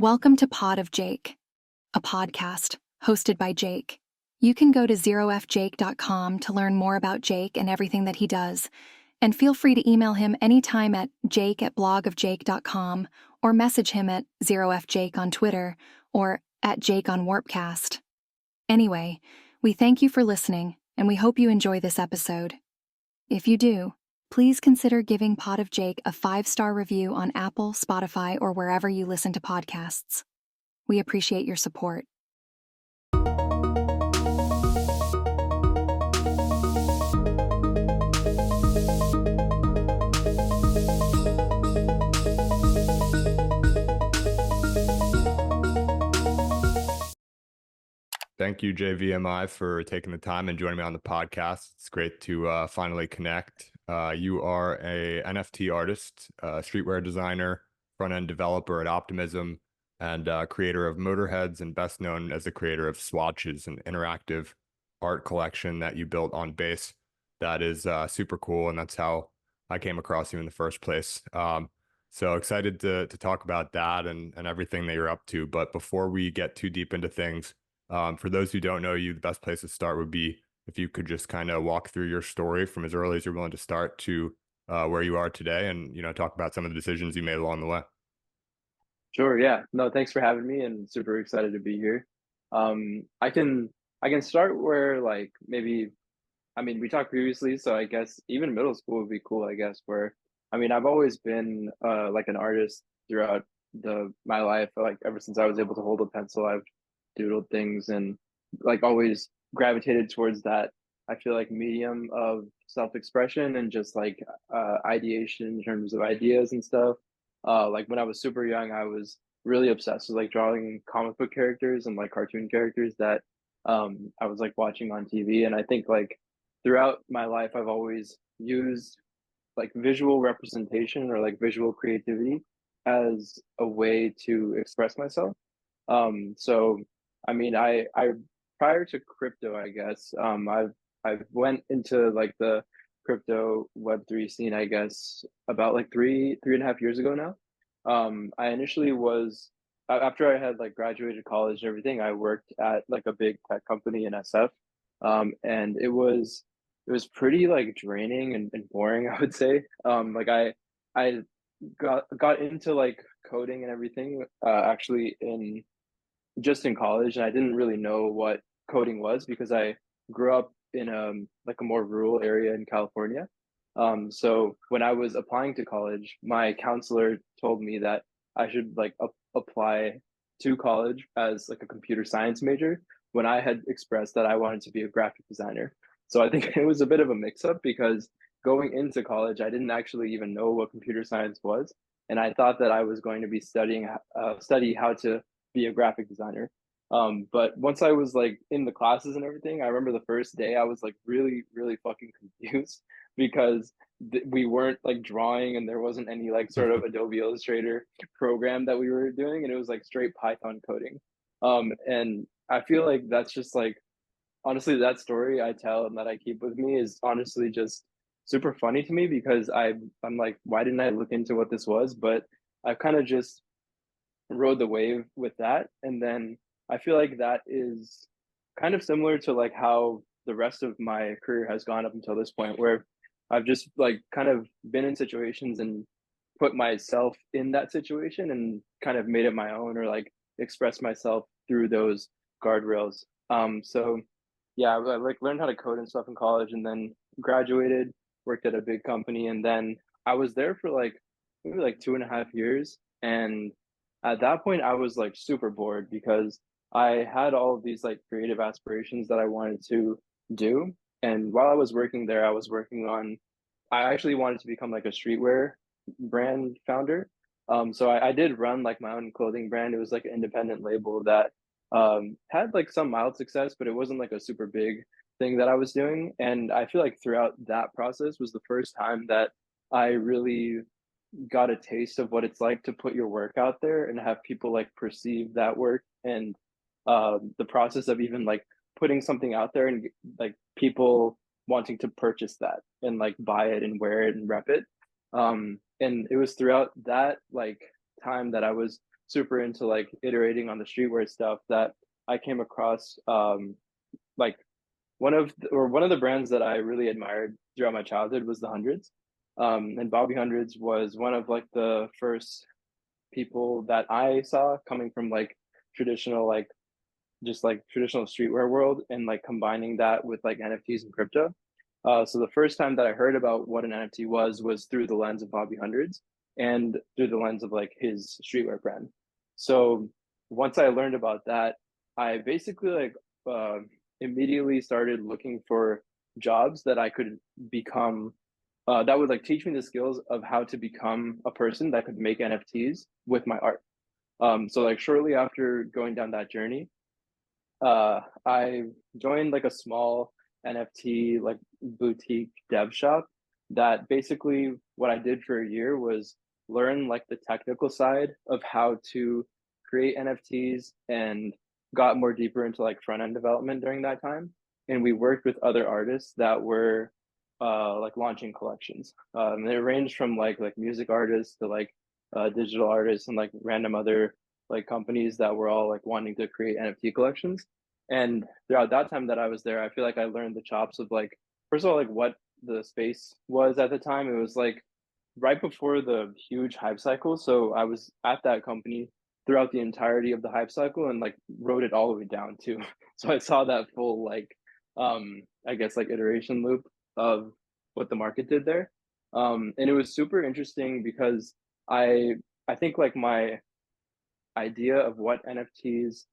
Welcome to Pod of Jake, a podcast hosted by Jake. You can go to zerofjake.com to learn more about Jake and everything that he does, and feel free to email him anytime at jake@blogofjake.com or message him at zerofjake on Twitter or at Jake on Warpcast. Anyway, we thank you for listening, and we hope you enjoy this episode. If you do, please consider giving Pod of Jake a 5-star review on Apple, Spotify, or wherever you listen to podcasts. We appreciate your support. Thank you, JVMI, for taking the time and joining me on the podcast. It's great to finally connect. You are a NFT artist, streetwear designer, front-end developer at Optimism, and creator of Motorheads, and best known as the creator of Swatches, an interactive art collection that you built on Base. That is super cool, and that's how I came across you in the first place. So excited to talk about that and everything that you're up to. But before we get too deep into things, for those who don't know you, the best place to start would be if you could just kind of walk through your story from as early as you're willing to start to where you are today, and talk about some of the decisions you made along the way. Sure. Yeah. No, thanks for having me, and super excited to be here. I can start where maybe, we talked previously, so I guess even middle school would be cool. I guess where I've always been an artist throughout my life. Ever since I was able to hold a pencil, I've doodled things and always gravitated towards that. I feel like medium of self-expression and just ideation in terms of ideas and stuff. When I was super young, I was really obsessed with drawing comic book characters and cartoon characters that I was watching on TV. And I think throughout my life, I've always used visual representation or visual creativity as a way to express myself. So I prior to crypto, I guess, I've went into the crypto Web3 scene, I guess, about three and a half years ago now. I initially was, after I had graduated college and everything, I worked at a big tech company in SF. And it was pretty draining and boring, I would say. I got into coding and everything actually in college, and I didn't really know what coding was because I grew up in a more rural area in California. So when I was applying to college, my counselor told me that I should apply to college as a computer science major when I had expressed that I wanted to be a graphic designer. So I think it was a bit of a mix-up because going into college, I didn't actually even know what computer science was, and I thought that I was going to be study how to be a graphic designer. But once I was in the classes and everything, I remember the first day I was really, really fucking confused because we weren't drawing, and there wasn't any sort of Adobe Illustrator program that we were doing, and it was straight Python coding. And I feel like that's just honestly, that story I tell and that I keep with me is honestly just super funny to me because I'm why didn't I look into what this was? But I've kind of just rode the wave with that. And then I feel like that is kind of similar to how the rest of my career has gone up until this point, where I've just kind of been in situations and put myself in that situation and kind of made it my own, or express myself through those guardrails. So yeah, I learned how to code and stuff in college, and then graduated, worked at a big company, and then I was there for maybe 2.5 years. And at that point, I was super bored because I had all of these creative aspirations that I wanted to do. And while I was working there, I actually wanted to become a streetwear brand founder. So I did run my own clothing brand. It was an independent label that had some mild success, but it wasn't a super big thing that I was doing. And I feel throughout that process was the first time that I really got a taste of what it's like to put your work out there and have people perceive that work, and the process of even putting something out there and people wanting to purchase that and buy it and wear it and rep it. And it was throughout that time that I was super into like iterating on the streetwear stuff that I came across like one of the brands that I really admired throughout my childhood was the Hundreds. And Bobby Hundreds was one of like the first people that I saw coming from like traditional like just like traditional streetwear world and like combining that with like NFTs and crypto. So the first time that I heard about what an NFT was through the lens of Bobby Hundreds and through the lens of like his streetwear brand. So once I learned about that, I basically like immediately started looking for jobs that I could become that would like teach me the skills of how to become a person that could make NFTs with my art. So like shortly after going down that journey, I joined like a small NFT like boutique dev shop that basically what I did for a year was learn like the technical side of how to create NFTs and got more deeper into like front end development during that time. And we worked with other artists that were like launching collections. They ranged from like music artists to like digital artists and like random other like companies that were all like wanting to create NFT collections. And throughout that time that I was there, I feel like I learned the chops of like, first of all, like what the space was at the time. It was like right before the huge hype cycle. So I was at that company throughout the entirety of the hype cycle and like wrote it all the way down too. So I saw that full like I guess like iteration loop of what the market did there. And it was super interesting because I think like my idea of what NFTs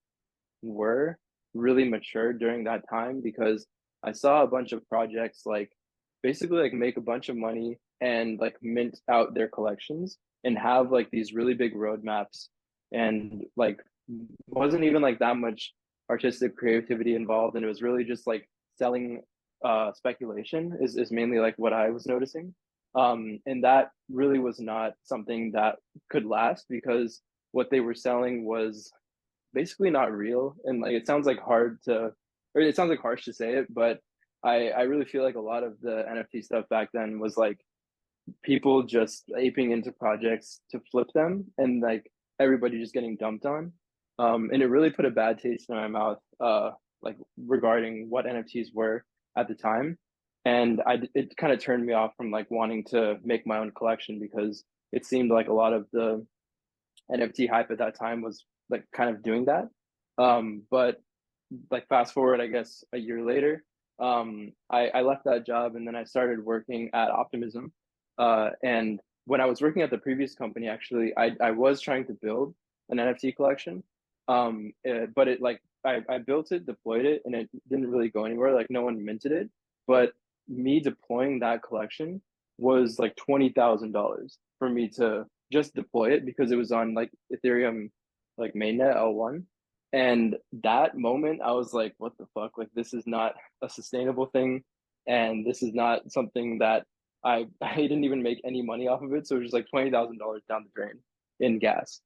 were really matured during that time because I saw a bunch of projects like basically like make a bunch of money and like mint out their collections and have like these really big roadmaps and like wasn't even like that much artistic creativity involved and it was really just like selling speculation is mainly like what I was noticing. And that really was not something that could last because what they were selling was basically not real and like it sounds like hard to or it sounds like harsh to say it but I really feel like a lot of the NFT stuff back then was like people just aping into projects to flip them and like everybody just getting dumped on and it really put a bad taste in my mouth like regarding what NFTs were at the time and it kind of turned me off from like wanting to make my own collection because it seemed like a lot of the NFT hype at that time was like kind of doing that. But like fast forward, I guess a year later, I left that job and then I started working at Optimism. And when I was working at the previous company, actually, I was trying to build an NFT collection. But it like I built it, deployed it, and it didn't really go anywhere. Like no one minted it. But me deploying that collection was like $20,000 for me to just deploy it because it was on like Ethereum like mainnet L1. And that moment I was like, what the fuck? Like this is not a sustainable thing. And this is not something that I didn't even make any money off of it. So it was just like $20,000 down the drain in gas.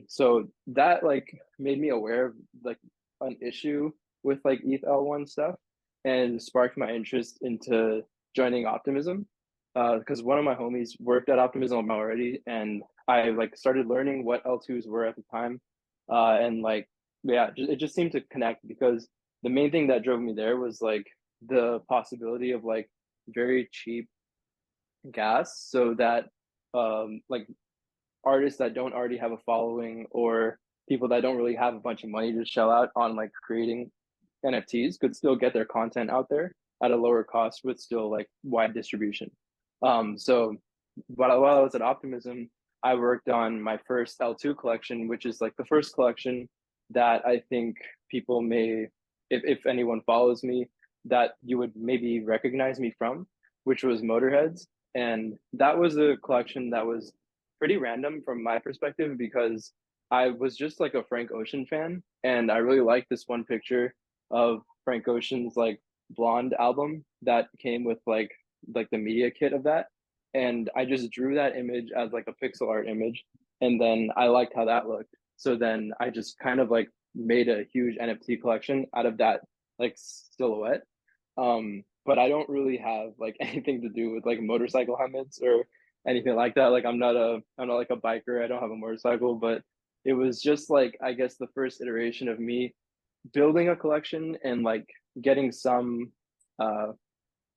So that like made me aware of like an issue with like ETH L1 stuff and sparked my interest into joining Optimism because one of my homies worked at Optimism already, and I like started learning what L2s were at the time, and like yeah, it just seemed to connect because the main thing that drove me there was like the possibility of like very cheap gas, so that like artists that don't already have a following or people that don't really have a bunch of money to shell out on like creating NFTs could still get their content out there at a lower cost with still like wide distribution. So while I was at Optimism, I worked on my first L2 collection, which is like the first collection that I think people may, if anyone follows me, that you would maybe recognize me from, which was Motorheads. And that was a collection that was pretty random from my perspective because I was just like a Frank Ocean fan. And I really liked this one picture of Frank Ocean's like Blonde album that came with like the media kit of that. And I just drew that image as like a pixel art image. And then I liked how that looked. So then I just kind of like made a huge NFT collection out of that like silhouette. But I don't really have like anything to do with like motorcycle helmets or anything like that. Like I'm not like a biker. I don't have a motorcycle, but it was just like, I guess, the first iteration of me building a collection and like getting some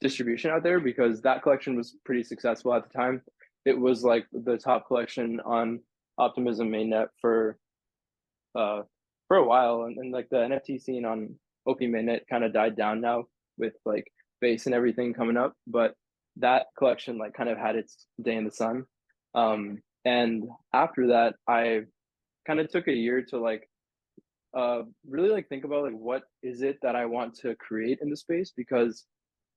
distribution out there, because that collection was pretty successful at the time. It was like the top collection on Optimism mainnet for a while, and like the NFT scene on OP mainnet kind of died down now with like base and everything coming up, but that collection like kind of had its day in the sun. And after that, I kind of took a year to like really like think about like what is it that I want to create in the space, because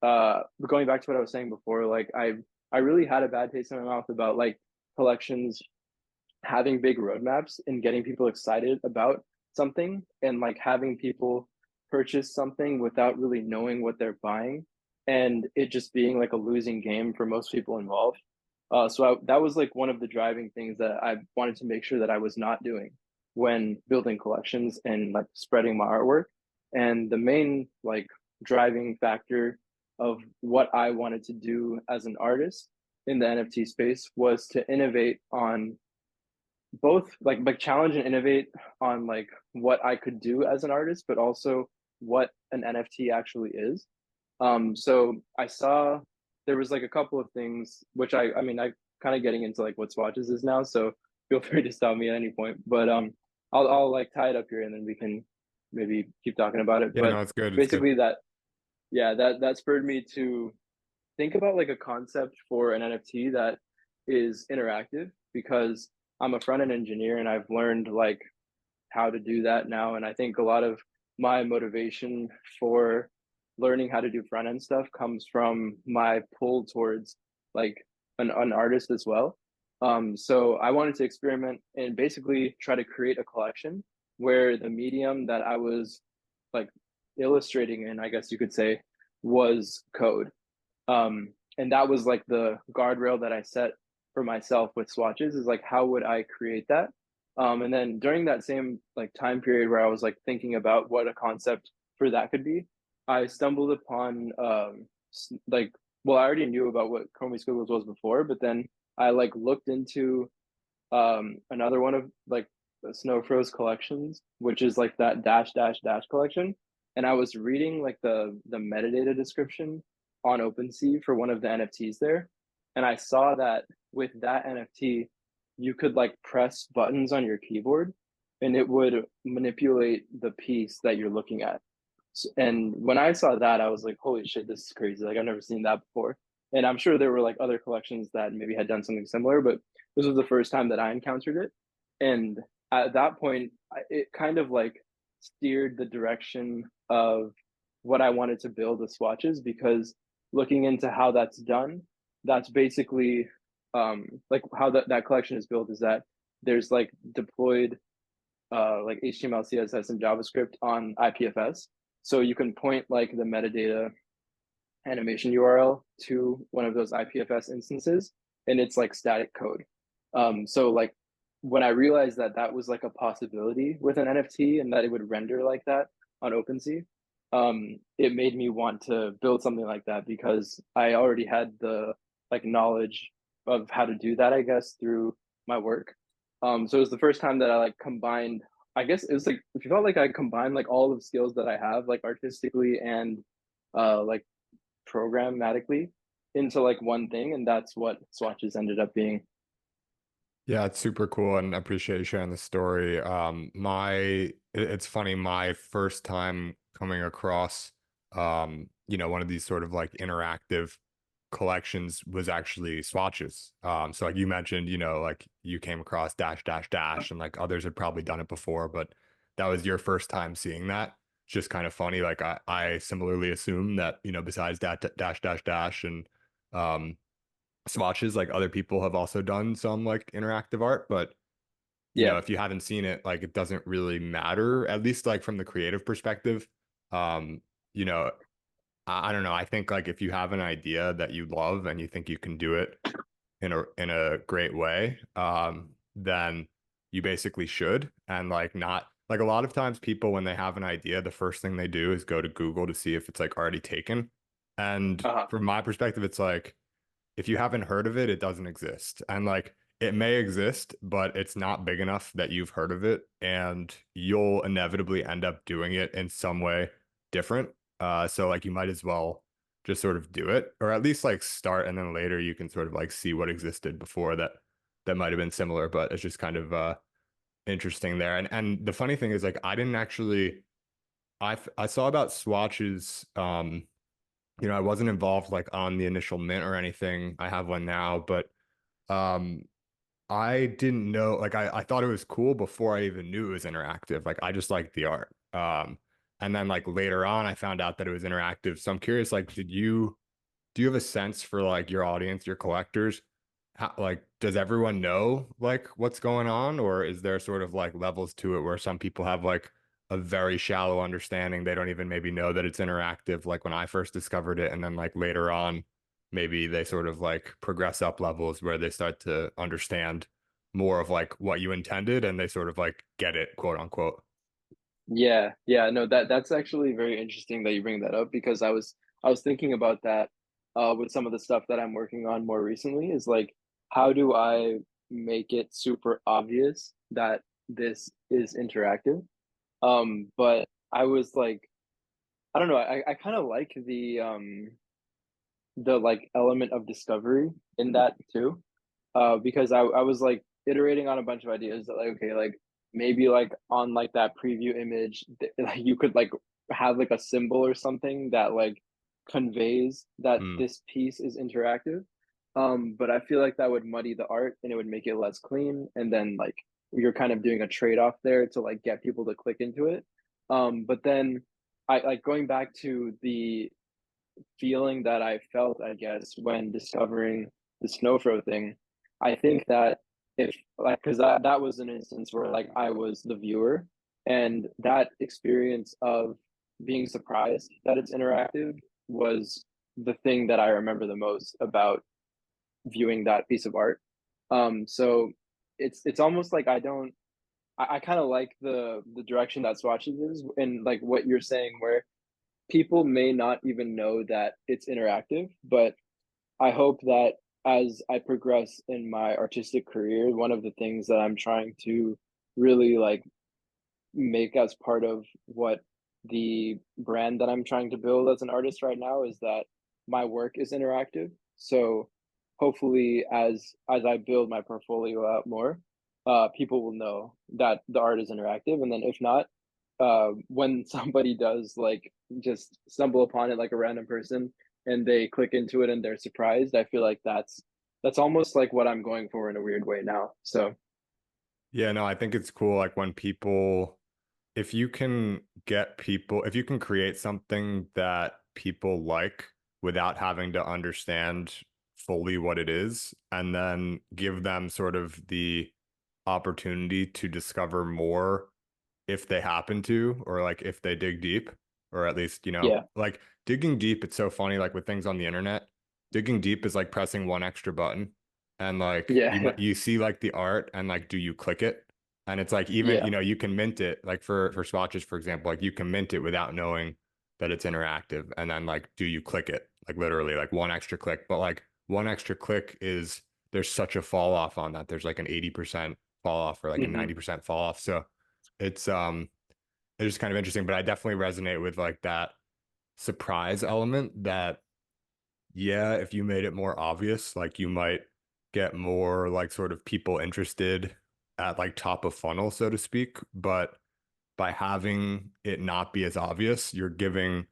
going back to what I was saying before, like I really had a bad taste in my mouth about like collections having big roadmaps and getting people excited about something, and like having people purchase something without really knowing what they're buying, and it just being like a losing game for most people involved. That was like one of the driving things that I wanted to make sure that I was not doing when building collections and like spreading my artwork. And the main like driving factor of what I wanted to do as an artist in the NFT space was to innovate on both like challenge and innovate on like what I could do as an artist, but also what an NFT actually is. So I saw there was like a couple of things which I mean I kind of getting into like what swatches is now, so feel free to stop me at any point. But I'll like tie it up here and then we can maybe keep talking about it. Yeah, But no, it's good. It's good. basically that, yeah, that spurred me to think about like a concept for an NFT that is interactive, because I'm a front end engineer and I've learned like how to do that now. And I think a lot of my motivation for learning how to do front end stuff comes from my pull towards like an artist as well. So I wanted to experiment and basically try to create a collection where the medium that I was like illustrating in, I guess you could say, was code. And that was like the guardrail that I set for myself with swatches, is like, how would I create that? And then during that same like time period where I was like thinking about what a concept for that could be, I stumbled upon like, well, I already knew about what Chromie Squiggles was before, but then I like looked into another one of like the Snow Froze collections, which is like that dash dash dash collection. And I was reading like the metadata description on OpenSea for one of the NFTs there. And I saw that with that NFT, you could like press buttons on your keyboard and it would manipulate the piece that you're looking at. And when I saw that, I was like, holy shit, this is crazy. Like, I've never seen that before. And I'm sure there were like other collections that maybe had done something similar, but this was the first time that I encountered it. And at that point, it kind of like steered the direction of what I wanted to build with swatches, because looking into how that's done, that's basically like how that collection is built, is that there's like deployed like HTML, CSS, and JavaScript on IPFS. So you can point like the metadata animation URL to one of those IPFS instances, and it's like static code. So like when I realized that that was like a possibility with an NFT and that it would render like that on OpenSea, it made me want to build something like that, because I already had the like knowledge of how to do that, I guess, through my work. So it was the first time that I like combined, I guess it was like, if you felt like I combined like all of the skills that I have, like artistically and like programmatically, into like one thing, and that's what swatches ended up being. Yeah, it's super cool, and I appreciate you sharing the story. It's funny, my first time coming across, one of these sort of like interactive collections was actually swatches. So like you mentioned, like you came across dash dash dash, and like others had probably done it before, but that was your first time seeing that. It's just kind of funny. Like I similarly assume that, besides that dash dash dash and swatches, like other people have also done some like interactive art, but Yeah. if you haven't seen it, like it doesn't really matter, at least like from the creative perspective. um you know I don't know, I think like if you have an idea that you love and you think you can do it in a great way, then you basically should. And like, not like, a lot of times people, when they have an idea, the first thing they do is go to Google to see if it's like already taken. And Uh-huh. from my perspective, it's like, if you haven't heard of it, it doesn't exist. And like, it may exist, but it's not big enough that you've heard of it, and you'll inevitably end up doing it in some way different. So like you might as well just sort of do it, or at least like start, and then later you can sort of like see what existed before that might have been similar, but it's just kind of interesting there. And the funny thing is like I didn't actually I saw about swatches. I wasn't involved like on the initial mint or anything. I have one now, but um I didn't know, like I thought it was cool before I even knew it was interactive. Like I just liked the art. And then like later on I found out that it was interactive. So I'm curious, like, do you have a sense for like your audience, your collectors? How, like, does everyone know like what's going on, or is there sort of like levels to it where some people have like a very shallow understanding? They don't even maybe know that it's interactive, like when I first discovered it, and then like later on, maybe they sort of like progress up levels where they start to understand more of like what you intended and they sort of like get it, quote unquote. Yeah, yeah, no, that's actually very interesting that you bring that up because I was thinking about that with some of the stuff that I'm working on more recently is like how do I make it super obvious that this is interactive? But I was like, I don't know, I kind of like the like element of discovery in that too. Because I was like iterating on a bunch of ideas that like okay like maybe like on like that preview image like you could like have like a symbol or something that like conveys that Mm, this piece is interactive. But I feel like that would muddy the art and it would make it less clean, and then like you're kind of doing a trade-off there to like get people to click into it. But then I like going back to the feeling that I felt, I guess, when discovering the Snowfro thing. I think that if like because that was an instance where like I was the viewer, and that experience of being surprised that it's interactive was the thing that I remember the most about viewing that piece of art. So it's almost like I kind of like the direction that swatches is, and like what you're saying where people may not even know that it's interactive, but I hope that as I progress in my artistic career, one of the things that I'm trying to really like make as part of what the brand that I'm trying to build as an artist right now is that my work is interactive. So hopefully as I build my portfolio out more, people will know that the art is interactive. And then if not, when somebody does like just stumble upon it like a random person and they click into it and they're surprised, I feel like that's almost like what I'm going for in a weird way now. So yeah, no, I think it's cool. Like when people, if you can get people, if you can create something that people like without having to understand fully what it is, and then give them sort of the opportunity to discover more if they happen to, or like if they dig deep, or at least, yeah, like digging deep, it's so funny, like with things on the internet, digging deep is like pressing one extra button. And like yeah, you see like the art and like do you click it? And it's like even, yeah. you can mint it like for swatches, for example, like you can mint it without knowing that it's interactive. And then like do you click it? Like literally like one extra click. But like one extra click is there's such a fall off on that. There's like an 80% fall off or like a Hmm. 90% fall off. So it's just kind of interesting, but I definitely resonate with like that surprise element that yeah, if you made it more obvious, like you might get more like sort of people interested at like top of funnel, so to speak. But by having it not be as obvious, you're giving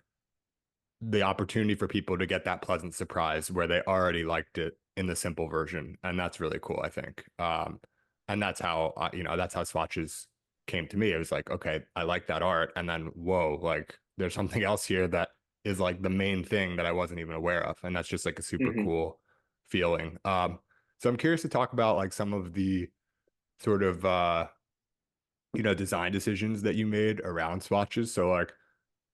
the opportunity for people to get that pleasant surprise where they already liked it in the simple version. And that's really cool, I think. And that's how, that's how swatches came to me. It was like, okay, I like that art. And then, whoa, like there's something else here that is like the main thing that I wasn't even aware of. And that's just like a super Hmm. cool feeling. So I'm curious to talk about like some of the sort of, design decisions that you made around swatches. So like,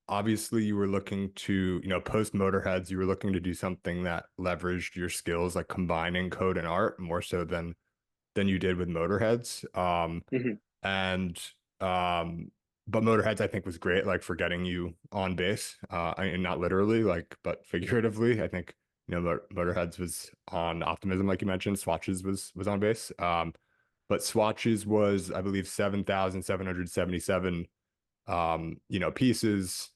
obviously you were looking to, post Motorheads, you were looking to do something that leveraged your skills, like combining code and art more so than you did with Motorheads. Hmm. And but Motorheads I think was great, like for getting you on base. I mean, not literally, like, but figuratively. I think Motorheads was on Optimism, like you mentioned. Swatches was on base. But Swatches was, I believe, 7,777 pieces.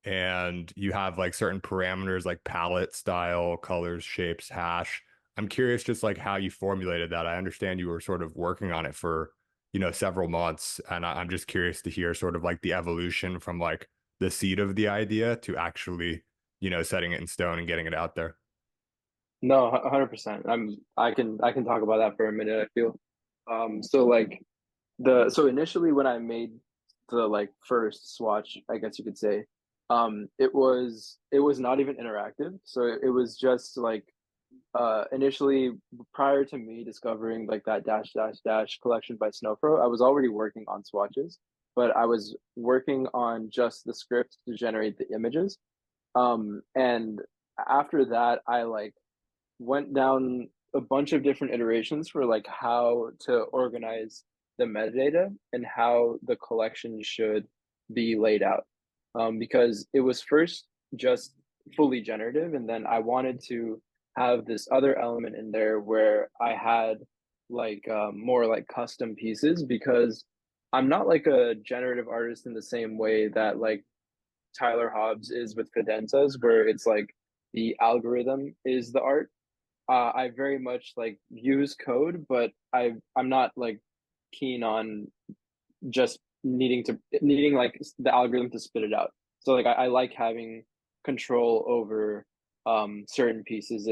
And you have like certain parameters like palette, style, colors, shapes, hash. I'm curious just like how you formulated that. I understand you were sort of working on it for, several months. And I'm just curious to hear sort of like the evolution from like the seed of the idea to actually, setting it in stone and getting it out there. No, 100%. I can talk about that for a minute, I feel. So like so initially when I made the like first swatch, I guess you could say, it was not even interactive. So it was just like initially, prior to me discovering like that dash dash dash collection by Snowfro, I was already working on swatches, but I was working on just the script to generate the images. And after that, I like went down a bunch of different iterations for like how to organize the metadata and how the collection should be laid out. Because it was first just fully generative, and then I wanted to have this other element in there where I had like more like custom pieces, because I'm not like a generative artist in the same way that like Tyler Hobbs is with Cadenzas, where it's like the algorithm is the art. I very much like use code, but I'm not like keen on just needing like the algorithm to spit it out. So like I like having control over certain pieces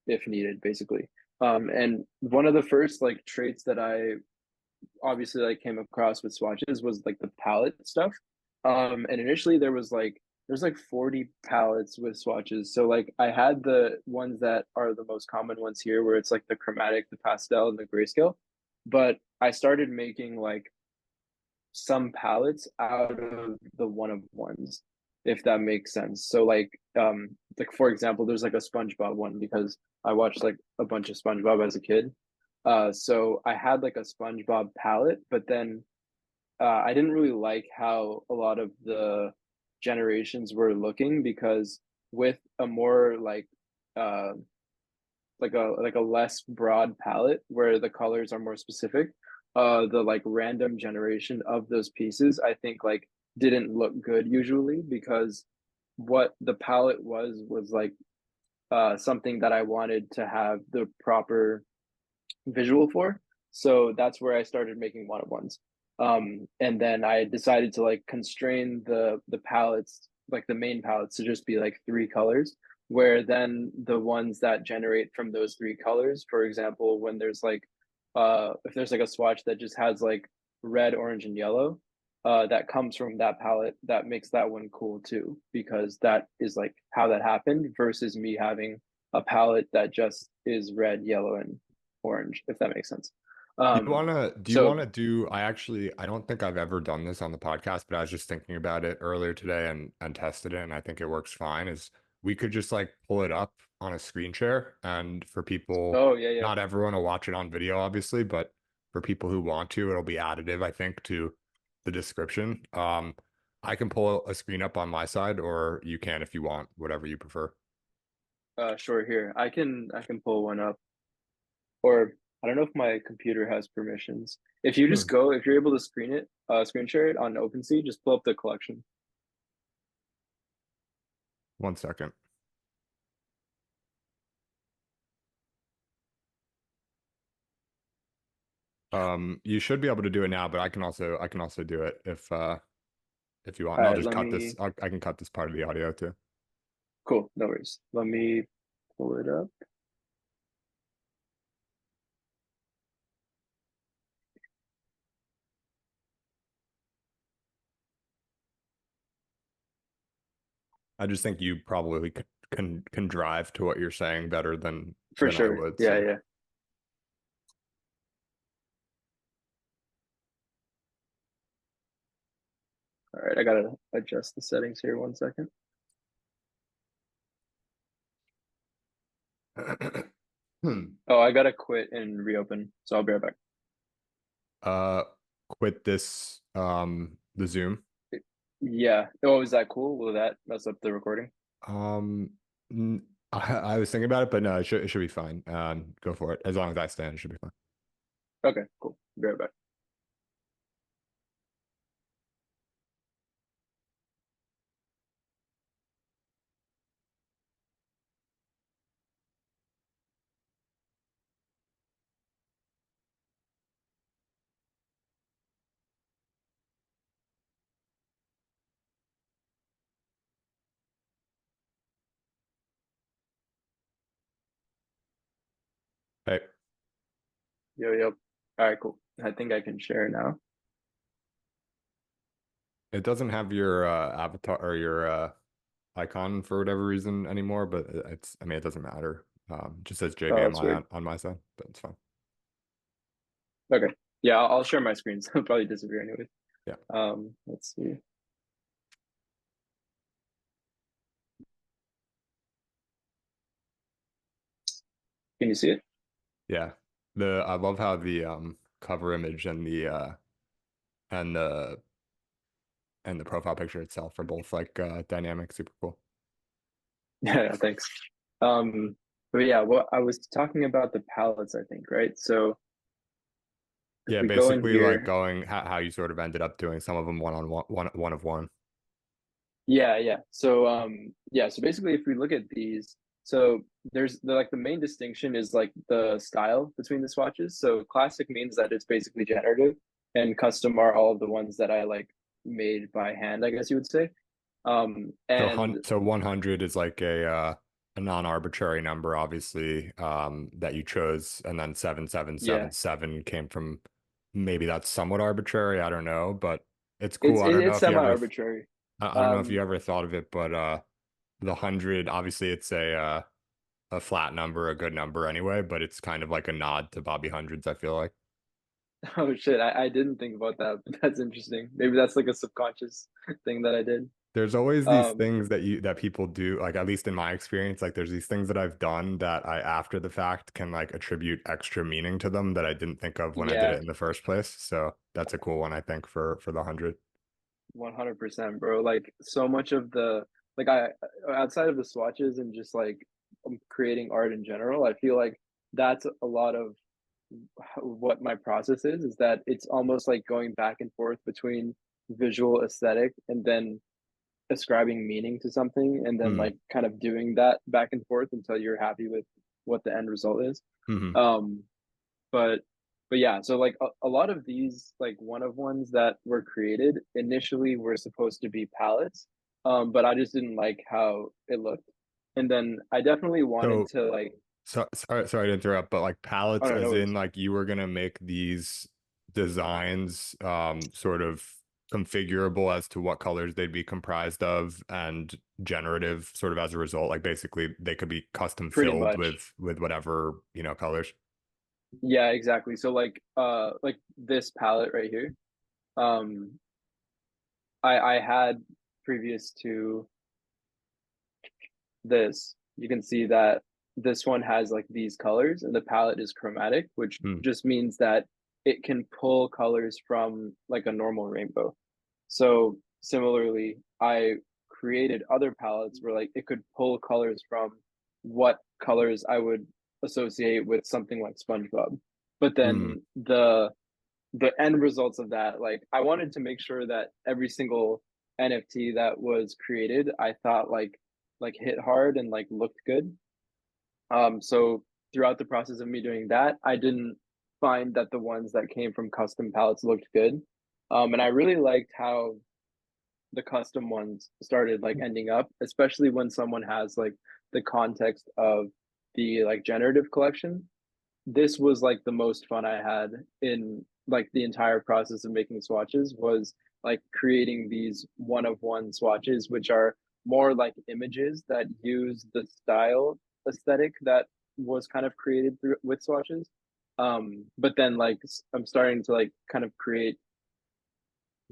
if needed, basically. And one of the first like traits that I obviously like came across with swatches was like the palette stuff. And initially there's like 40 palettes with swatches. So like I had the ones that are the most common ones here, where it's like the chromatic, the pastel, and the grayscale. But I started making like some palettes out of the one of ones, if that makes sense. So like for example, there's like a SpongeBob one, because I watched like a bunch of SpongeBob as a kid. So I had like a SpongeBob palette, but then I didn't really like how a lot of the generations were looking, because with a more uh like a less broad palette where the colors are more specific, the like random generation of those pieces, I think like didn't look good usually, because what the palette was like something that I wanted to have the proper visual for. So that's where I started making one of ones. And then I decided to like constrain the palettes, like the main palettes, to just be like three colors, where then the ones that generate from those three colors, for example, when there's like if there's like a swatch that just has like red, orange, and yellow, that comes from that palette, that makes that one cool too, because that is like how that happened, versus me having a palette that just is red, yellow, and orange, if that makes sense. Do you So wanna do, I don't think I've ever done this on the podcast, but I was just thinking about it earlier today and tested it, and I think it works fine, is we could just like pull it up on a screen share, and for people, oh yeah, yeah, not everyone will watch it on video, obviously, but for people who want to, it'll be additive, I think, to the description. I can pull a screen up on my side, or you can if you want, whatever you prefer. sure, here I can pull one up, or I don't know if my computer has permissions. If you just Hmm. go, if you're able to screen share it on OpenSea, just pull up the collection. 1 second. You should be able to do it now, but I can also do it if you want. All And I'll right, just cut this. I can cut this part of the audio too. cool, no worries. Let me pull it up. I just think you probably can drive to what you're saying better For than I sure. would. Yeah, So yeah. All right, I gotta adjust the settings here 1 second. hmm. Oh, I gotta quit and reopen, so I'll be right back. Uh, quit this the Zoom. Yeah. Oh, is that cool? Will that mess up the recording? Um, I was thinking about it, but no, it should be fine. Go for it. As long as I stand, it should be fine. Okay, cool. Be right back. Hey, Yo. All right, cool. I think I can share now. it doesn't have your avatar or your icon for whatever reason anymore, but I mean, it doesn't matter. It just says Oh, that's JVMI weird. on my side, but it's fine. Okay. Yeah, I'll share my screen, so it'll probably disappear anyway. Yeah. Let's see. Can you see it? Yeah. I love how the cover image and and the and the profile picture itself are both like dynamic, super cool. Yeah, thanks. But yeah, what I was talking about the palettes, I think, right? So if Yeah, we go in basically like here, going how you sort of ended up doing some of them one of one. yeah. So so basically if we look at these, so there's the main distinction is like the style between the swatches. So classic means that it's basically generative, and custom are all of the ones that I like made by hand, I guess you would say. And So 100 is like a non-arbitrary number, obviously, that you chose, and then yeah, 7777 came from maybe that's somewhat arbitrary. I don't know, but it's it's cool. I it, don't know it's if you ever semi-arbitrary. I don't know if you Um, ever thought of it, but the 100 obviously it's a flat number, a good number anyway, but it's kind of like a nod to Bobby hundreds, I feel like. oh shit, I didn't think about that, but that's interesting. Maybe that's like a subconscious thing that I did. There's always these Um, things that people do, like at least in my experience, like there's these things that I've done that I after the fact can like attribute extra meaning to them that I didn't think of when I did yeah, it in the first place. So that's a cool one, I think, for the 100. 100%, bro. Like so much of the like I outside of the swatches and just like creating art in general, I feel like that's a lot of what my process is that it's almost like going back and forth between visual aesthetic and then ascribing meaning to something and then Mm. like kind of doing that back and forth until you're happy with what the end result is. Hmm. Um, but yeah, so like a lot of these like one of ones that were created initially were supposed to be palettes, but I just didn't like how it looked, and then I definitely wanted So to like, sorry to interrupt, but like oh palettes no, no as in worries. like you were gonna make these designs sort of configurable as to what colors they'd be comprised of and generative sort of as a result. Like basically they could be custom Pretty filled much. with whatever, colors. Yeah, exactly. So like this palette right here, um, I had previous to this, you can see that this one has like these colors and the palette is chromatic, which Hmm. just means that it can pull colors from like a normal rainbow. So similarly, I created other palettes where like it could pull colors from what colors I would associate with something like SpongeBob. But Hmm. then the end results of that, like I wanted to make sure that every single NFT that was created, I thought like hit hard and like looked good. So throughout the process of me doing that, I didn't find that the ones that came from custom palettes looked good. And I really liked how the custom ones started like ending up, especially when someone has like the context of the like generative collection. This was like the most fun I had in like the entire process of making swatches was like creating these one of one swatches, which are more like images that use the style aesthetic that was kind of created through with swatches. But then like I'm starting to like kind of create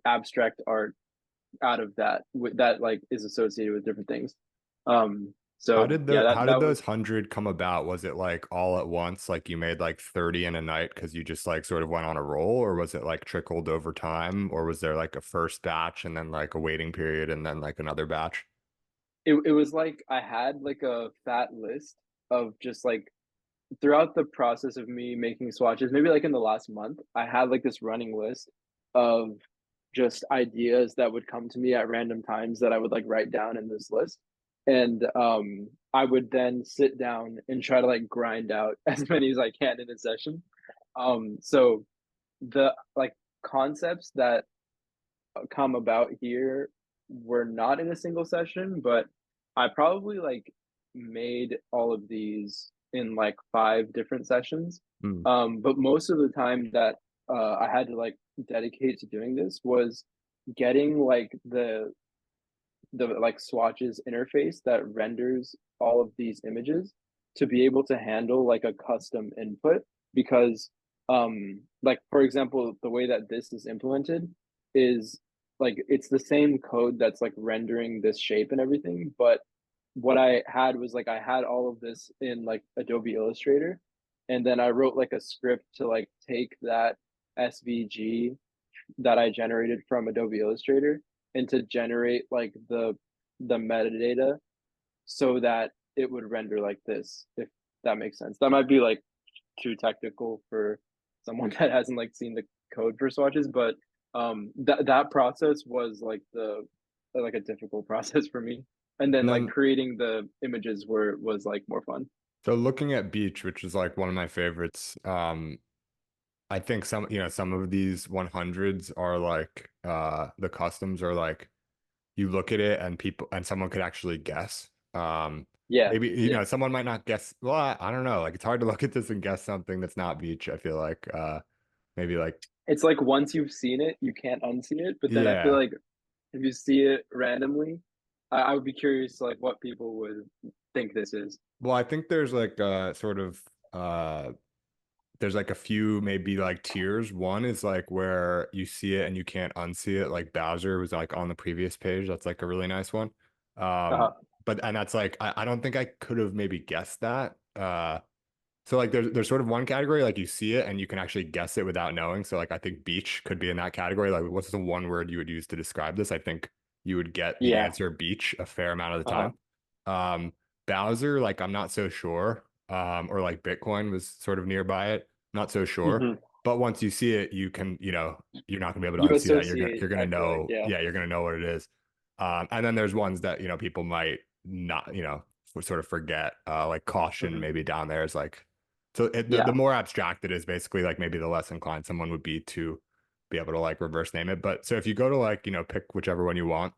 abstract art out of that that like is associated with different things. So yeah, How did that was those 100 come about? Was it like all at once, like you made like 30 in a night because you just like sort of went on a roll, or was it like trickled over time, or was there like a first batch and then like a waiting period and then like another batch? it was like I had like a fat list of just like throughout the process of me making swatches, maybe like in the last month, I had like this running list of just ideas that would come to me at random times that I would like write down in this list. And I would then sit down and try to like grind out as many as I can in a session. So the like concepts that come about here were not in a single session, but I probably like made all of these in like 5 different sessions. Mm. But most of the time that I had to like dedicate to doing this was getting like the like swatches interface that renders all of these images to be able to handle like a custom input, because like for example the way that this is implemented is like it's the same code that's like rendering this shape and everything, but what I had was like I had all of this in like Adobe Illustrator, and then I wrote like a script to like take that SVG that I generated from Adobe Illustrator and to generate like the metadata so that it would render like this, if that makes sense. That might be like too technical for someone that hasn't like seen the code for swatches, but that process was like a difficult process for me. And then And like then, creating the images was like more fun. so looking at Beach, which is like one of my favorites, I think some of these 100s are like the customs are like you look at it and someone could actually guess. Yeah, Maybe yeah. someone might not guess. Well, I don't know. Like it's hard to look at this and guess something that's not Beach. I feel like maybe like It's like once you've seen it, you can't unsee it. But then I feel yeah. like if you see it randomly, I would be curious like what people would think this is. Well, I think there's like sort of uh there's like a few maybe like tiers. One is like where you see it and you can't unsee it, like Bowser was like on the previous page. That's like a really nice one. Uh-huh. And that's like I don't think I could have maybe guessed that. So like there's sort of one category like you see it and you can actually guess it without knowing. So like I think beach could be in that category. Like what's the one word you would use to describe this? I think you would get the Yeah. answer beach a fair amount of the Uh-huh. time. Bowser, like I'm not so sure. Or like Bitcoin was sort of nearby it. Not so sure. Hmm. But once you see it, you can, you're not gonna be able to You unsee that. associate, You're gonna I feel like, know, yeah. yeah, you're gonna know what it is. And then there's ones that, people might not, would sort of forget. Like caution Hmm. maybe down there is like so the Yeah. more abstract it is, basically like maybe the less inclined someone would be to be able to like reverse name it. But so if you go to like, pick whichever one you want,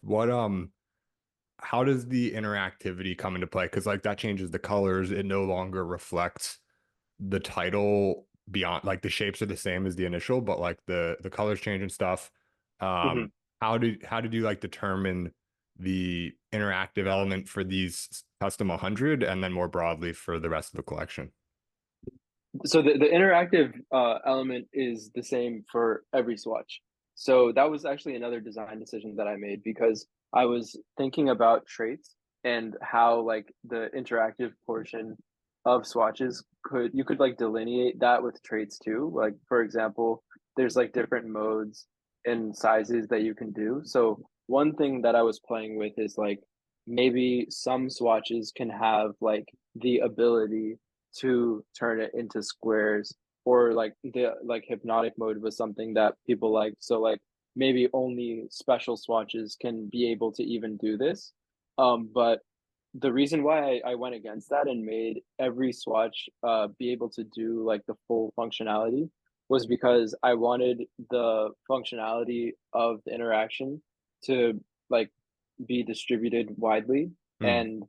what how does the interactivity come into play? Because like that changes the colors. It no longer reflects the title beyond like the shapes are the same as the initial, but like the colors change and stuff. Hmm. How did you like determine the interactive element for these custom 100 and then more broadly for the rest of the collection? So the interactive element is the same for every swatch. So that was actually another design decision that I made because I was thinking about traits and how like the interactive portion of swatches you could like delineate that with traits too. Like for example, there's like different modes and sizes that you can do. So one thing that I was playing with is like maybe some swatches can have like the ability to turn it into squares, or like the like hypnotic mode was something that people like, so like maybe only special swatches can be able to even do this. But the reason why I went against that and made every swatch be able to do like the full functionality was because I wanted the functionality of the interaction to like be distributed widely, Hmm. and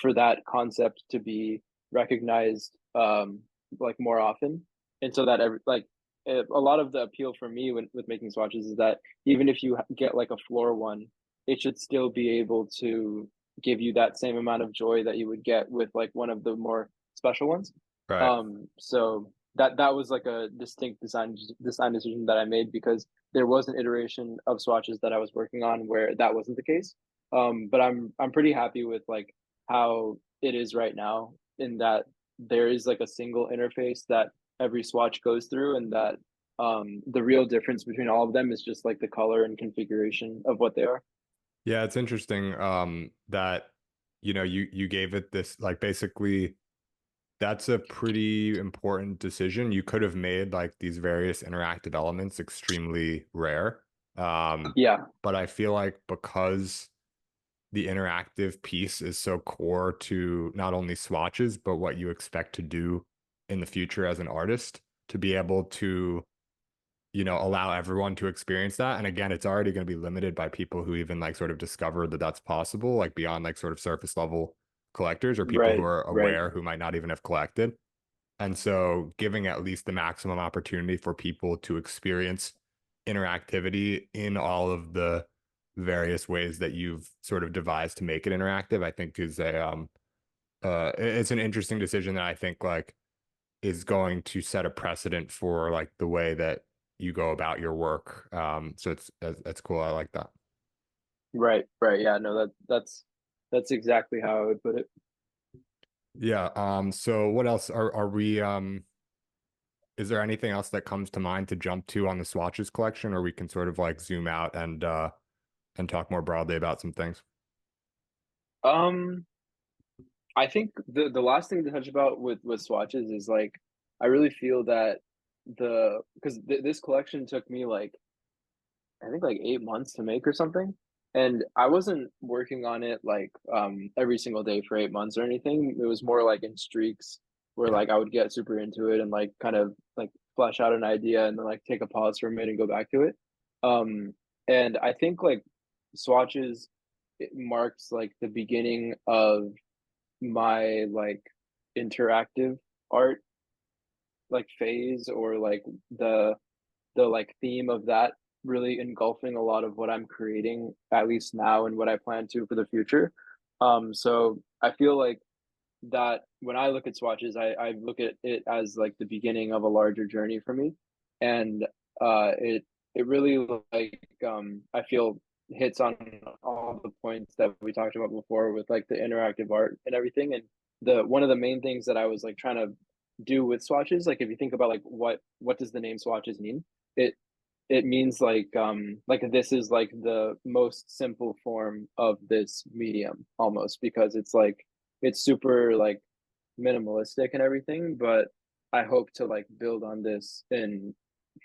for that concept to be recognized like more often, and so that a lot of the appeal for me with making swatches is that even if you get like a floor one, it should still be able to give you that same amount of joy that you would get with like one of the more special ones. Right. So that was like a distinct design decision that I made because there was an iteration of swatches that I was working on where that wasn't the case. But I'm pretty happy with like how it is right now, in that there is like a single interface that every swatch goes through, and that the real difference between all of them is just like the color and configuration of what they are. Yeah, it's interesting that you gave it this, like, basically that's a pretty important decision. You could have made like these various interactive elements extremely rare. Yeah, But I feel like because the interactive piece is so core to not only swatches, but what you expect to do in the future as an artist, to be able to, allow everyone to experience that. And again, it's already going to be limited by people who even like sort of discovered that that's possible, like beyond like sort of surface level collectors or people who right, are right, aware who might not even have collected. And so giving at least the maximum opportunity for people to experience interactivity in all of the various ways that you've sort of devised to make it interactive, I think is it's an interesting decision that I think like is going to set a precedent for like the way that you go about your work. So that's cool. I like that. right, right. Yeah, no, that's exactly how I would put it. Yeah. So what else are we is there anything else that comes to mind to jump to on the swatches collection, or we can sort of like zoom out and talk more broadly about some things? Um, I think the last thing to touch about with swatches is like I really feel that because this collection took me like I think like 8 months to make or something. And I wasn't working on it like every single day for 8 months or anything. It was more like in streaks where Yeah. like I would get super into it and like kind of like flesh out an idea and then like take a pause for a minute and go back to it. Um and I think like swatches it marks like the beginning of my like interactive art like phase or like the like theme of that really engulfing a lot of what I'm creating at least now and what I plan to for the future. So I feel like that when I look at swatches, I look at it as like the beginning of a larger journey for me, and it really like I feel hits on all the points that we talked about before with like the interactive art and everything. And the one of the main things that I was like trying to do with swatches, like if you think about like what does the name swatches mean? It it means like this is like the most simple form of this medium almost because it's like it's super like minimalistic and everything, but I hope to like build on this in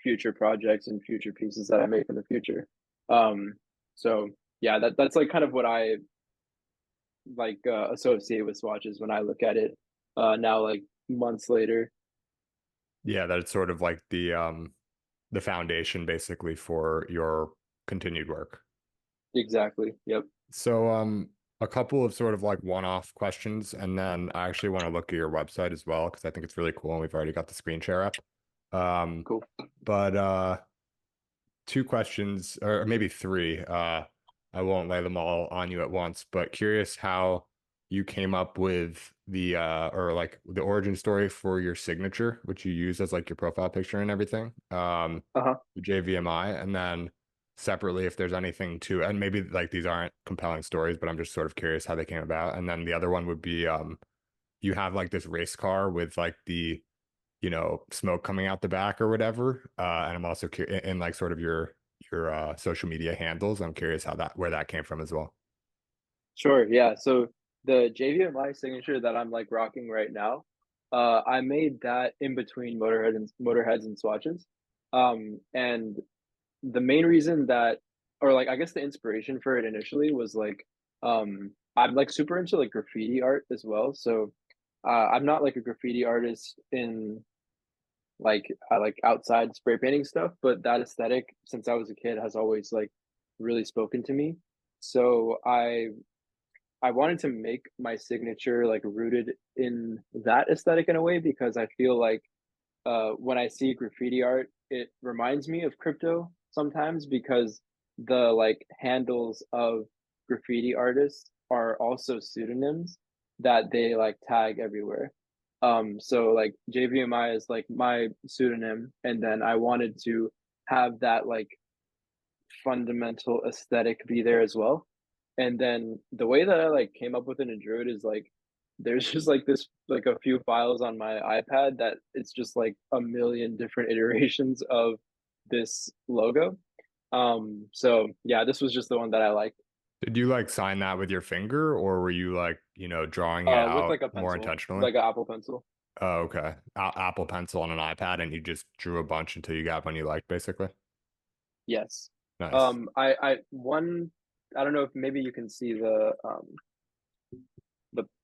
future projects and future pieces that I make in the future. Um, so yeah, that's like kind of what I like associate with swatches when I look at it now like months later. Yeah, that's sort of like the foundation basically for your continued work. Exactly. Yep. So a couple of sort of like one-off questions, and then I actually want to look at your website as well because I think it's really cool and we've already got the screen share up. Um, Cool. but two questions or maybe three. I won't lay them all on you at once, but curious how you came up with the or like the origin story for your signature, which you use as like your profile picture and everything. Uh-huh. JVMI, and then separately if there's anything to, and maybe like these aren't compelling stories, but I'm just sort of curious how they came about. And then the other one would be you have like this race car with like the smoke coming out the back or whatever. And I'm also in like sort of your social media handles. I'm curious how that where that came from as well. Sure, yeah. So the JVMI signature that I'm like rocking right now, I made that in between motorheads and swatches. And the main reason that or like I guess the inspiration for it initially was like I'm like super into like graffiti art as well. So I'm not like a graffiti artist in like I like outside spray painting stuff, but that aesthetic since I was a kid has always like really spoken to me. So I wanted to make my signature like rooted in that aesthetic in a way because I feel like when I see graffiti art, it reminds me of crypto sometimes because the like handles of graffiti artists are also pseudonyms that they like tag everywhere. So like JVMI is like my pseudonym, and then I wanted to have that like fundamental aesthetic be there as well. And then the way that I like came up with it in Druid is like there's just like this like a few files on my iPad that it's just like a million different iterations of this logo. So yeah, this was just the one that I liked. Did you like sign that with your finger, or were you like, drawing it With out like a more pencil, intentionally? like an Apple Pencil. Oh, okay. Apple Pencil on an iPad, and you just drew a bunch until you got one you liked, basically. Yes. Nice. I don't know if maybe you can see the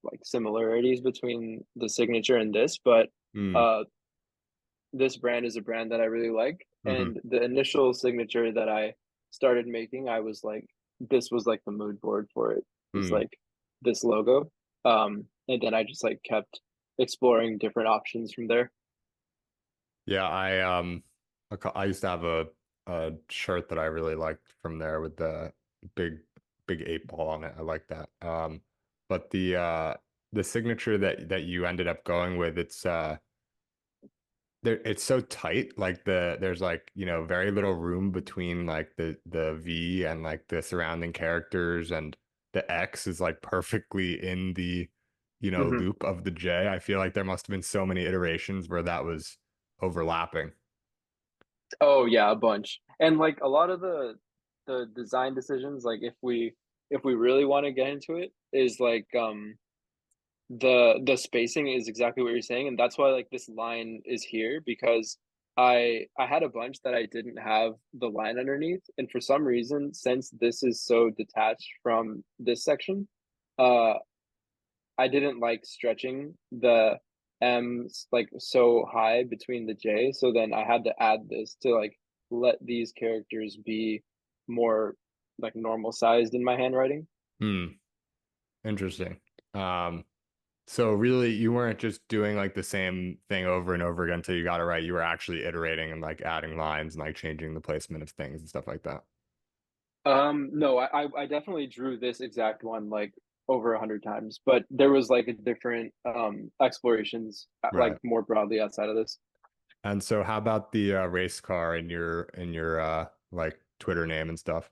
like similarities between the signature and this, but Mm. uh this brand is a brand that I really like. Hmm. And the initial signature that I started making, I was like, this was like the mood board for it. It's Mm. like this logo. And then I just like kept exploring different options from there. Yeah, I used to have a shirt that I really liked from there with the big big 8 ball on it. I like that. But the signature that you ended up going with, it's so tight. Like there's like, very little room between like the V and like the surrounding characters, and the X is like perfectly in the, Hmm. loop of the J. I feel like there must have been so many iterations where that was overlapping. Oh yeah, a bunch. And like a lot of the design decisions, like if we really want to get into it, is like the spacing is exactly what you're saying, and that's why like this line is here because I had a bunch that I didn't have the line underneath, and for some reason, since this is so detached from this section, uh I didn't like stretching the M's like so high between the J, so then I had to add this to like let these characters be more like normal sized in my handwriting. Hmm. Interesting. Um, so really you weren't just doing like the same thing over and over again until you got it right. You were actually iterating and like adding lines and like changing the placement of things and stuff like that. No, I definitely drew this exact one like over 100 times, but there was like a different explorations like Right. more broadly outside of this. And so how about the race car in your like Twitter name and stuff?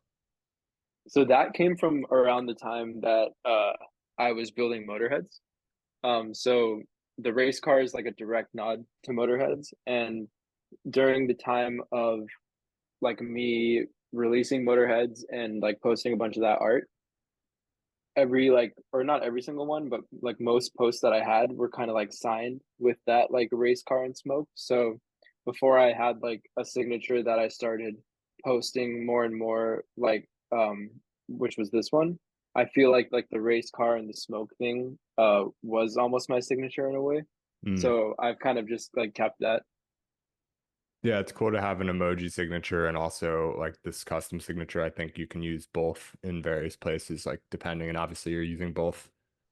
So that came from around the time that I was building Motorheads. So the race car is like a direct nod to Motorheads, and during the time of like me releasing Motorheads and like posting a bunch of that art, every like or not every single one but like most posts that I had were kind of like signed with that like race car and smoke. So before I had like a signature that I started posting more and more like which was this one, I feel like the race car and the smoke thing was almost my signature in a way, Hmm. so I've kind of just like kept that. Yeah, it's cool to have an emoji signature and also like this custom signature. I think you can use both in various places, like depending, and obviously you're using both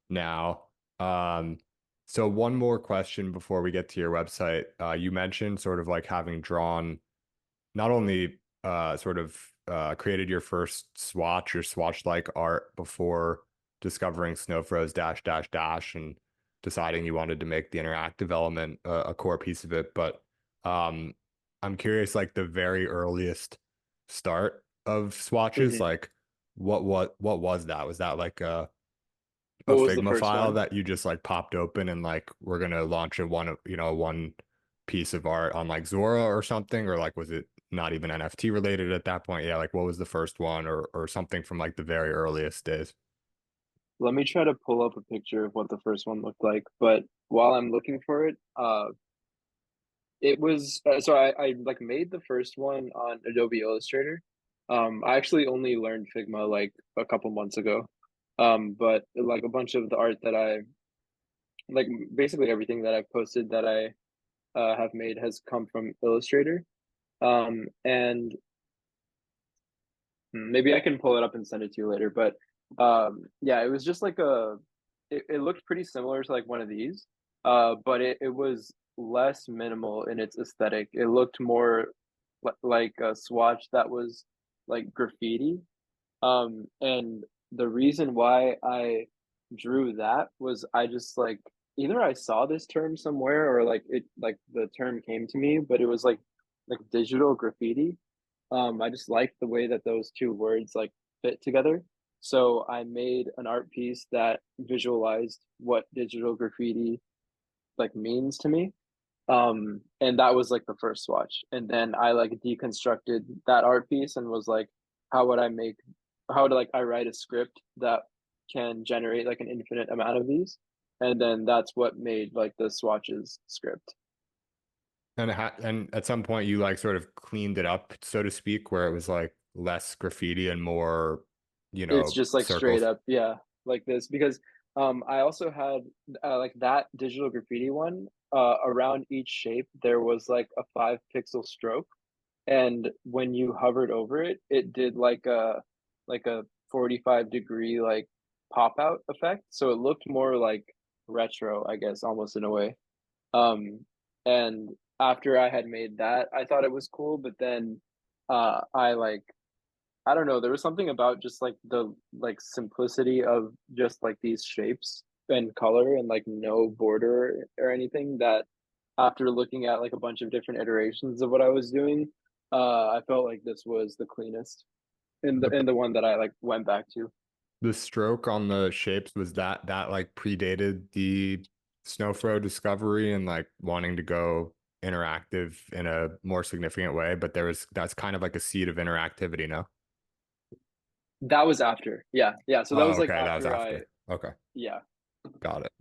now. Um, so one more question before we get to your website. You mentioned sort of like having drawn not only sort of created your first swatch or swatch-like art before discovering Snowfroze dash dash dash and deciding you wanted to make the interactive element a core piece of it, but um, I'm curious, like the very earliest start of swatches, Hmm. like what was that? Was that like a What was the Figma first file one? that you just like popped open and like we're gonna launch one piece of art on like Zora or something, or like was it not even NFT related at that point? Yeah, like what was the first one, or something from like the very earliest days? Let me try to pull up a picture of what the first one looked like, but while I'm looking for it, it was so I like made the first one on Adobe Illustrator. I actually only learned Figma like a couple months ago. But like a bunch of the art that I like, basically everything that I've posted that I have made has come from Illustrator. And maybe I can pull it up and send it to you later. But yeah, it was just like it looked pretty similar to like one of these, but it was less minimal in its aesthetic. It looked more like a swatch that was like graffiti. And the reason why I drew that was I just like either I saw this term somewhere or like it like the term came to me, but it was like digital graffiti. I just liked the way that those two words like fit together. So I made an art piece that visualized what digital graffiti like means to me. And that was like the first swatch. And then I like deconstructed that art piece and was like, how would I make how to like I write a script that can generate like an infinite amount of these, and then that's what made like the swatches script. And at some point you like sort of cleaned it up, so to speak, where it was like less graffiti and more, It's just like straight circles. up, yeah, like this because I also had like that digital graffiti one. Around each shape there was like a 5 pixel stroke, and when you hovered over it, it did like a 45-degree like pop out effect. So it looked more like retro, I guess, almost in a way. And after I had made that, I thought it was cool, but then I like I don't know, there was something about just like the like simplicity of just like these shapes and color and like no border or anything that after looking at like a bunch of different iterations of what I was doing, I felt like this was the cleanest The and the one that I like went back to. the stroke on the shapes, was that like predated the Snowfro discovery and like wanting to go interactive in a more significant way, but that's kind of like a seed of interactivity, no? That was after. Yeah. Yeah. So that Oh, was like okay, that was after I after. Okay, yeah. got it.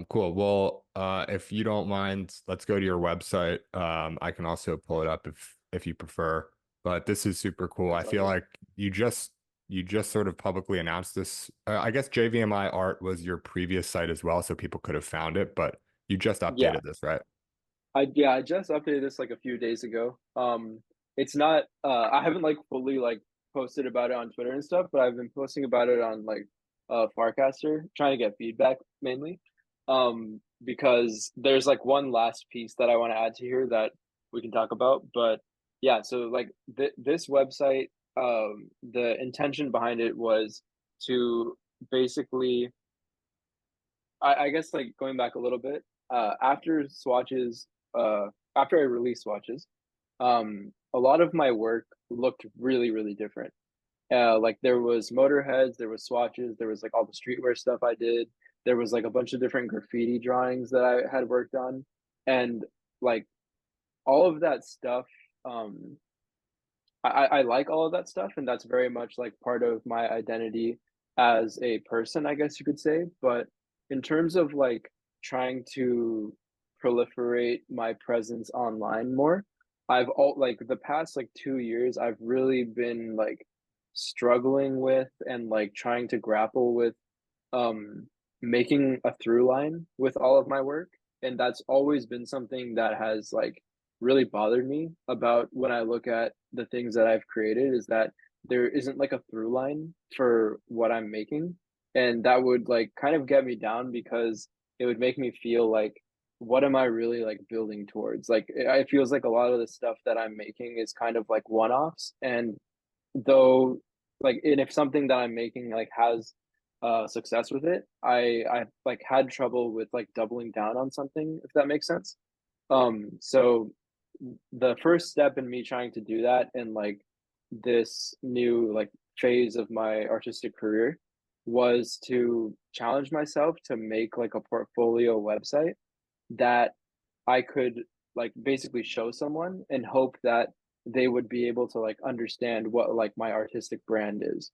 Cool. Well, if you don't mind, let's go to your website. I can also pull it up if you prefer. But this is super cool. I That's all feel good. like you just sort of publicly announced this. I guess jvmi.art was your previous site as well, so people could have found it, but you just Yeah. updated this, right? I just updated this like a few days ago. It's not I haven't like fully like posted about it on Twitter and stuff, but I've been posting about it on like Farcaster, trying to get feedback mainly. Because there's like one last piece that I want to add to here that we can talk about. But yeah, so like this website, the intention behind it was to basically I guess like going back a little bit, after swatches, after I released swatches, a lot of my work looked really, really different. Like there was motorheads, there was swatches, there was like all the streetwear stuff I did. There was like a bunch of different graffiti drawings that I had worked on, and like all of that stuff. Um, I like all of that stuff, and that's very much like part of my identity as a person, I guess you could say. But in terms of like trying to proliferate my presence online more, I've all like the past like 2 years, I've really been like struggling with and like trying to grapple with um making a through line with all of my work, and that's always been something that has like really bothered me about when I look at the things that I've created is that there isn't like a through line for what I'm making, and that would like kind of get me down because it would make me feel like what am I really like building towards? Like it feels like a lot of the stuff that I'm making is kind of like one-offs, and though like and if something that I'm making like has success with it, I like had trouble with like doubling down on something, if that makes sense. So the first step in me trying to do that in like this new like phase of my artistic career was to challenge myself to make like a portfolio website that I could like basically show someone and hope that they would be able to like understand what like my artistic brand is.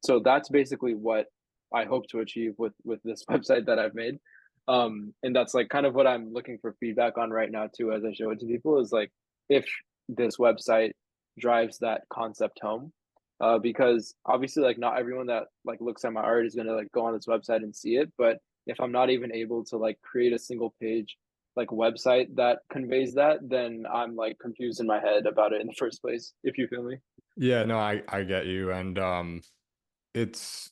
So that's basically what I hope to achieve with this website that I've made. And that's like kind of what I'm looking for feedback on right now too as I show it to people is like if this website drives that concept home. Because obviously like not everyone that like looks at my art is gonna like go on this website and see it, but if I'm not even able to like create a single page like website that conveys that, then I'm like confused in my head about it in the first place, if you feel me. Yeah, no, I get you. And it's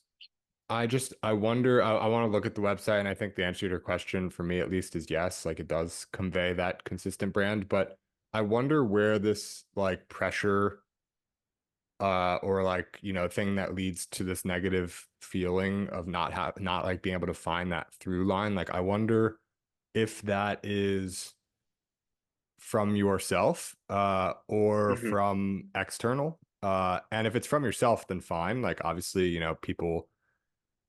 I wonder, I want to look at the website, and I think the answer to your question for me at least is yes, like it does convey that consistent brand, but I wonder where this like pressure or like, thing that leads to this negative feeling of not like being able to find that through line. Like I wonder if that is from yourself or Mm-hmm. from external. And if it's from yourself, then fine. Like obviously, people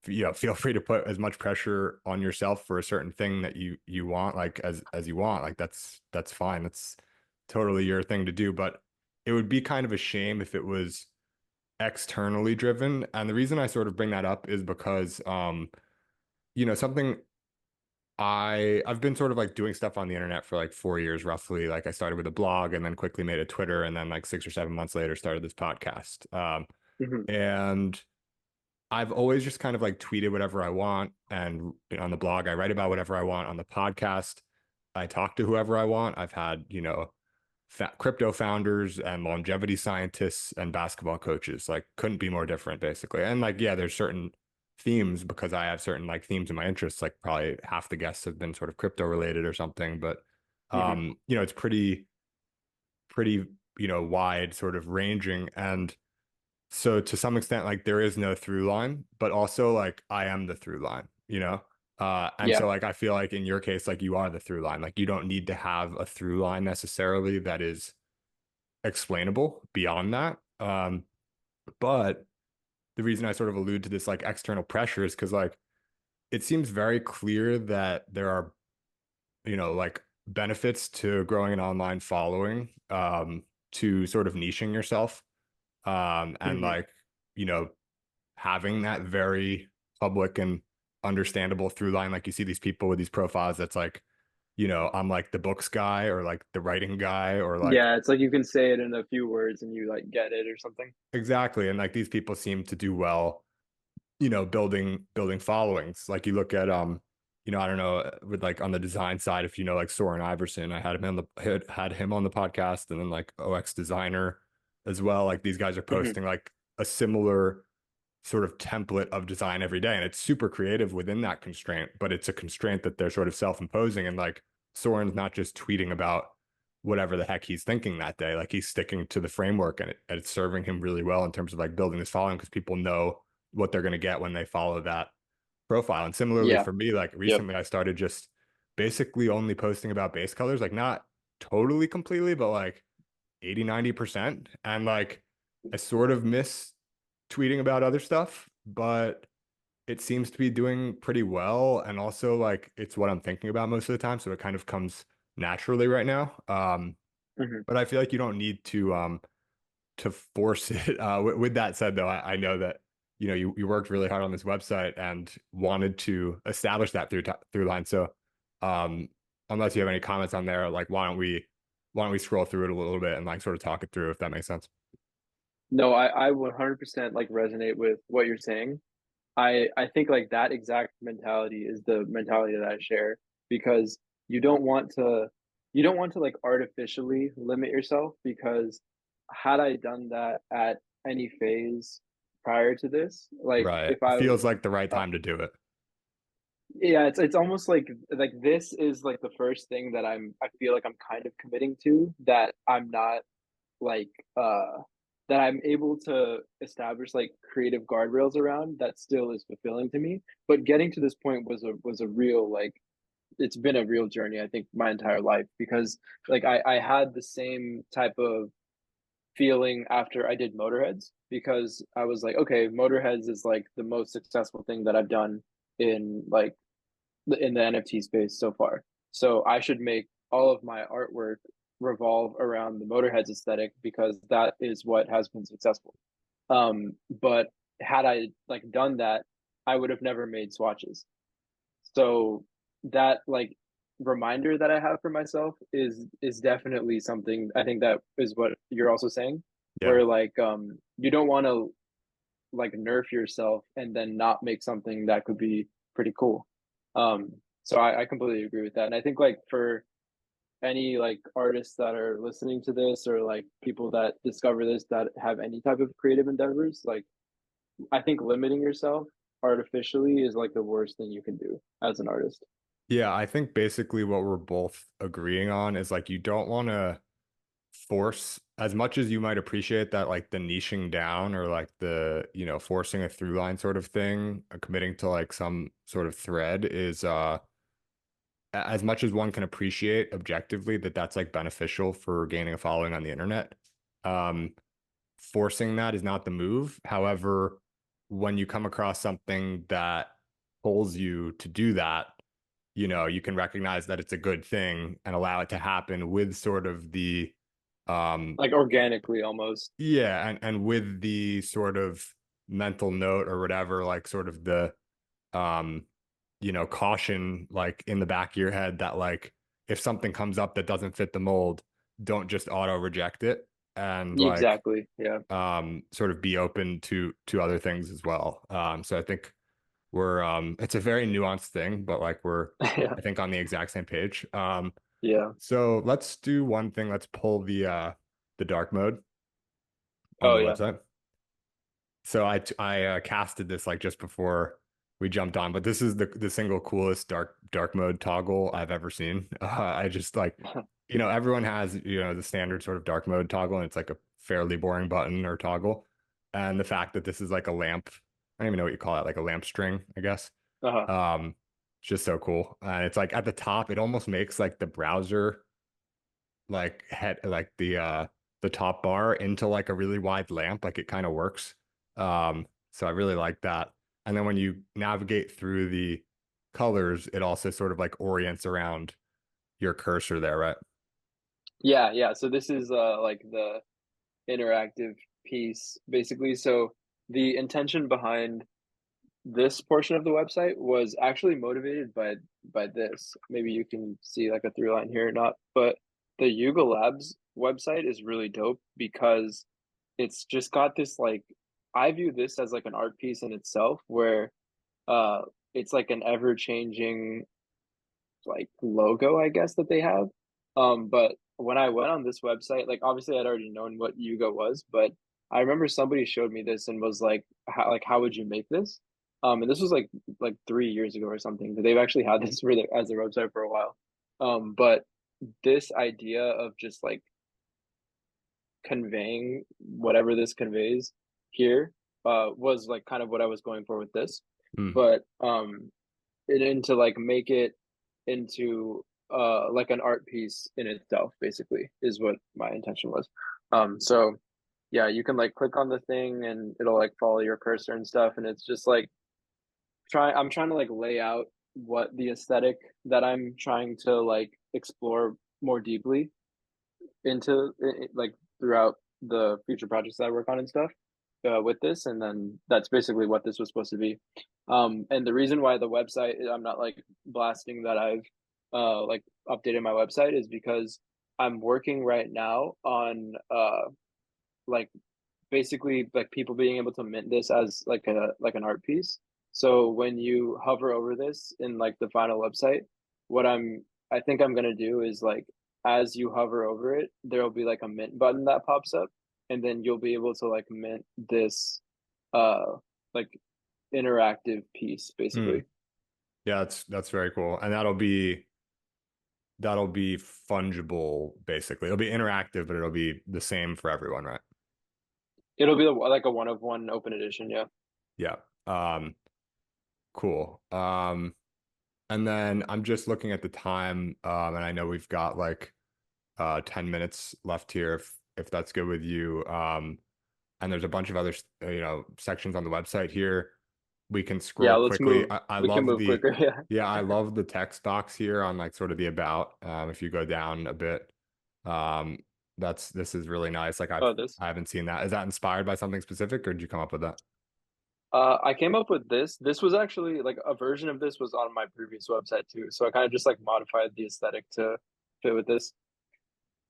feel free to put as much pressure on yourself for a certain thing that you want, like as you want. Like that's fine. That's totally your thing to do. But it would be kind of a shame if it was externally driven. And the reason I sort of bring that up is because, something I've been sort of like doing stuff on the internet for like 4 years roughly. Like I started with a blog and then quickly made a Twitter, and then like 6 or 7 months later started this podcast. Hmm. And I've always just kind of like tweeted whatever I want. And on the blog, I write about whatever I want. On the podcast, I talk to whoever I want. I've had, crypto founders and longevity scientists and basketball coaches. Like, couldn't be more different, basically. And like, yeah, there's certain themes because I have certain like themes in my interests. Like, probably half the guests have been sort of crypto related or something. But, Hmm. it's pretty, wide sort of ranging. And so to some extent, like there is no through line, but also like I am the through line, and Yeah. so like I feel like in your case, like you are the through line. Like you don't need to have a through line necessarily that is explainable beyond that. But the reason I sort of allude to this like external pressure is because like it seems very clear that there are, like benefits to growing an online following, to sort of niching yourself, and Hmm. like, you know, having that very public and understandable through line. Like you see these people with these profiles that's like, I'm like the books guy or like the writing guy or like Yeah, it's like you can say it in a few words and you like get it or something. exactly. And like these people seem to do well, building followings. Like you look at I don't know, with like on the design side, if you know like Soren Iverson, I had him on the podcast, and then like OX designer as well. Like these guys are Hmm. posting like a similar sort of template of design every day. And it's super creative within that constraint, but it's a constraint that they're sort of self-imposing. And like Soren's not just tweeting about whatever the heck he's thinking that day. Like he's sticking to the framework, and it's serving him really well in terms of like building this following because people know what they're going to get when they follow that profile. And similarly Yeah. for me, like Yep. recently I started just basically only posting about base colors, like not totally completely, but like 80-90%. And like I sort of miss tweeting about other stuff, but it seems to be doing pretty well. And also like it's what I'm thinking about most of the time. So it kind of comes naturally right now. Hmm. But I feel like you don't need to force it. With that said, though, I know that you worked really hard on this website and wanted to establish that through line. So, um, unless you have any comments on there, like why don't we scroll through it a little bit and like sort of talk it through if that makes sense? No, I 100% like resonate with what you're saying. I think like that exact mentality is the mentality that I share because you don't want to you don't want to like artificially limit yourself because had I done that at any phase prior to this, like Right. if It I feels like the right uh, time to do it. yeah, it's almost like this is like the first thing that I feel like I'm kind of committing to that I'm not like that I'm able to establish like creative guardrails around that still is fulfilling to me. But getting to this point was a real like it's been a real journey, I think, my entire life because like I had the same type of feeling after I did Motorheads because I was like, okay, Motorheads is like the most successful thing that I've done in like in the NFT space so far. So I should make all of my artwork revolve around the Motorheads aesthetic because that is what has been successful. But had I like done that, I would have never made swatches. So that like reminder that I have for myself is definitely something I think that is what you're also saying, Yeah. where like you don't want to like nerf yourself and then not make something that could be pretty cool. So I completely agree with that. And I think like for any like artists that are listening to this or like people that discover this that have any type of creative endeavors, like I think limiting yourself artificially is like the worst thing you can do as an artist. Yeah, I think basically what we're both agreeing on is like you don't want to force as much as you might appreciate that like the niching down or like the forcing a through line sort of thing, committing to like some sort of thread is as much as one can appreciate objectively that that's like beneficial for gaining a following on the internet. um Forcing that is not the move. However, when you come across something that pulls you to do that, you can recognize that it's a good thing and allow it to happen with sort of the Like organically almost. Yeah, and with the sort of mental note or whatever, like sort of the caution like in the back of your head that like if something comes up that doesn't fit the mold, don't just auto reject it and like Exactly. Yeah. sort of be open to other things as well. So I think we're it's a very nuanced thing, but like we're Yeah. I think on the exact same page. Yeah. So let's do one thing. Let's pull the dark mode on Oh the yeah. website. So I casted this like just before we jumped on, but this is the single coolest dark mode toggle I've ever seen. I just like, everyone has, the standard sort of dark mode toggle, and it's like a fairly boring button or toggle. And the fact that this is like a lamp, I don't even know what you call it, like a lamp string, I guess. Uh-huh. It's just so cool. And it's like at the top, it almost makes like the browser like head like the top bar into like a really wide lamp, like it kind of works. So I really like that. And then when you navigate through the colors, it also sort of like orients around your cursor there, right? Yeah, yeah. So this is like the interactive piece basically. So the intention behind this portion of the website was actually motivated by this. Maybe you can see like a through line here or not, but the Yuga Labs website is really dope because it's just got this like I view this as like an art piece in itself where uh it's like an ever changing like logo I guess that they have. But when I went on this website, like obviously I'd already known what Yuga was, but I remember somebody showed me this and was how would you make this? And this was like 3 years ago or something. But they've actually had this as their website for a while. But this idea of just like conveying whatever this conveys here was like kind of what I was going for with this. Hmm. But and to like make it into like an art piece in itself basically is what my intention was. So yeah, you can like click on the thing and it'll like follow your cursor and stuff, and it's just like I'm trying to like lay out what the aesthetic that I'm trying to like explore more deeply into like throughout the future projects that I work on and stuff with this, and then that's basically what this was supposed to be. And the reason why the website I'm not like blasting that I've like updated my website is because I'm working right now on like basically like people being able to mint this as like an art piece. So when you hover over this in like the final website, what I think I'm gonna do is like as you hover over it, there'll be like a mint button that pops up, and then you'll be able to like mint this like interactive piece Hmm. basically. Yeah, that's very cool. And that'll be fungible basically. It'll be interactive, but it'll be the same for everyone, right? It'll be like a one of one open edition, yeah. Yeah. Cool. And then I'm just looking at the time, and I know we've got like 10 minutes left here if that's good with you. And there's a bunch of other sections on the website here. We can Yeah, scroll let's quickly. move. I We can love move the quicker, yeah. yeah, I love the text box here on like sort of the about. If you go down a bit, um, this is really nice. Like Oh, this. I haven't seen that. Is that inspired by something specific, or did you come up with that? I came up with this. This was actually like a version of this was on my previous website too. So I kind of just like modified the aesthetic to fit with this.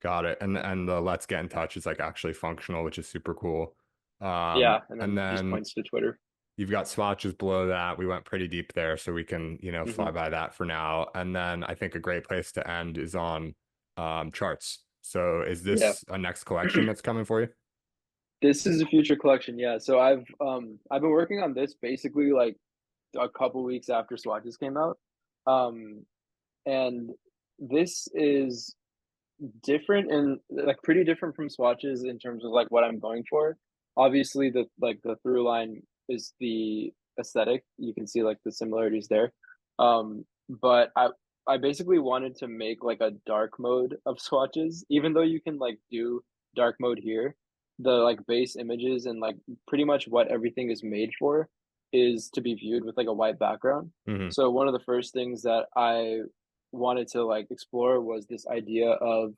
Got it. And the let's get in touch is like actually functional, which is super cool. Yeah, and And then just then points to Twitter. you've got swatches below that. We went pretty deep there, so we can, fly Hmm. by that for now. And then I think a great place to end is on charts. So is Yeah. this a next collection that's coming for you? This is a future collection, yeah. So I've been working on this basically like a couple weeks after Swatches came out. Um and this is different and like pretty different from Swatches in terms of like what I'm going for. Obviously the through line is the aesthetic. You can see like the similarities there. But I basically wanted to make like a dark mode of Swatches, even though you can like do dark mode here. The like base images and like pretty much what everything is made for is to be viewed with like a white background. Hmm. So one of the first things that I wanted to like explore was this idea of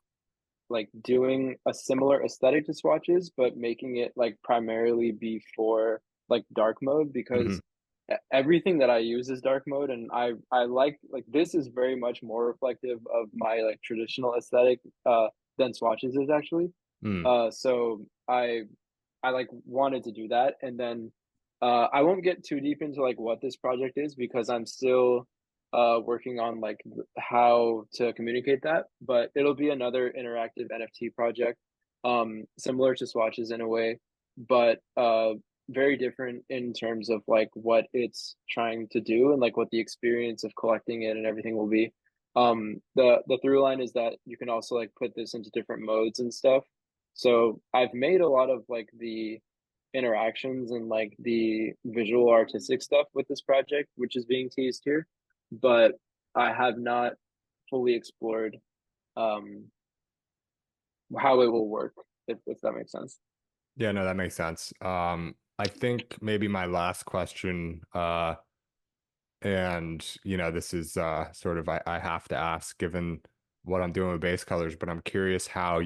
like doing a similar aesthetic to swatches, but making it like primarily be for like dark mode, because everything that I use is dark mode, and I like this is very much more reflective of my like traditional aesthetic than swatches is actually. Mm. So I like wanted to do that, and then I won't get too deep into like what this project is because I'm still working on like how to communicate that, but it'll be another interactive NFT project, similar to swatches in a way, but very different in terms of like what it's trying to do and like what the experience of collecting it and everything will be. The through line is that you can also like put this into different modes and stuff. So I've made a lot of like the interactions and like the visual artistic stuff with this project, which is being teased here, but I have not fully explored um how it will work, if that makes sense. Yeah, no, that makes sense. I think maybe my last question, and this is sort of I have to ask given what I'm doing with base colors, but I'm curious how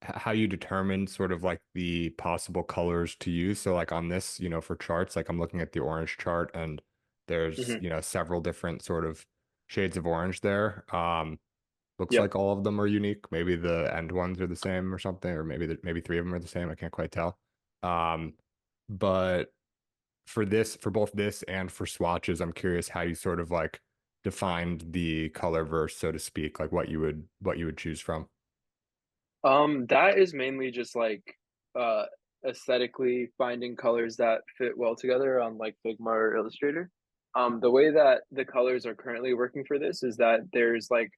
how you determine sort of like the possible colors to use. So like on this, for charts, like I'm looking at the orange chart and there's, Hmm. several different sort of shades of orange there. Looks Yep. like all of them are unique. Maybe the end ones are the same or something, or maybe three of them are the same. I can't quite tell. Um, but for both this and for swatches, I'm curious how you sort of like defined the color verse, so to speak, like what you would choose from. That is mainly just like uh aesthetically finding colors that fit well together on like Figma or Illustrator. The way that the colors are currently working for this is that there's like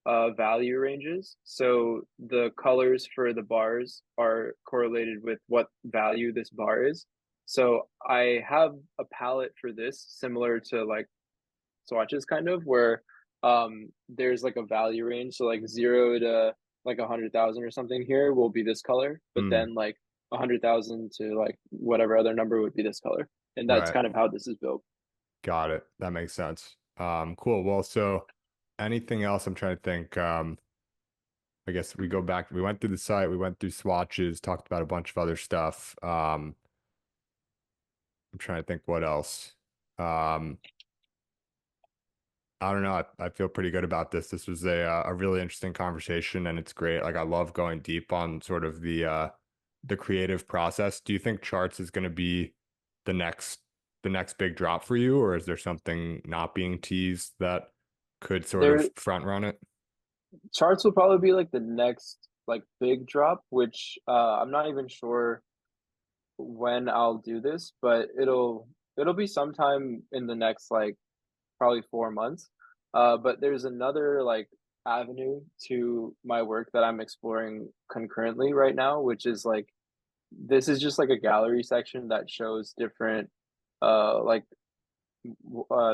value ranges. So the colors for the bars are correlated with what value this bar is. So I have a palette for this similar to like swatches kind of, where there's like a value range, so like 0 to like 100,000 or something here will be this color, but Mm, then like 100,000 to like whatever other number would be this color, and that's right. kind of how this is built. Got it. That makes sense. Cool. Well, so anything else? I'm trying to think. I guess we go back. We went through the site. We went through swatches. Talked about a bunch of other stuff. I'm trying to think what else. Um, I don't know. I feel pretty good about this. This was a really interesting conversation, and it's great. Like I love going deep on sort of the creative process. Do you think charts is going to be the next the next big drop for you, or is there something not being teased that could sort of There, front run it? charts will probably be like the next like big drop, which I'm not even sure when I'll do this, but it'll be sometime in the next like probably 4 months. But there's another like avenue to my work that I'm exploring concurrently right now, which is like this is just like a gallery section that shows different like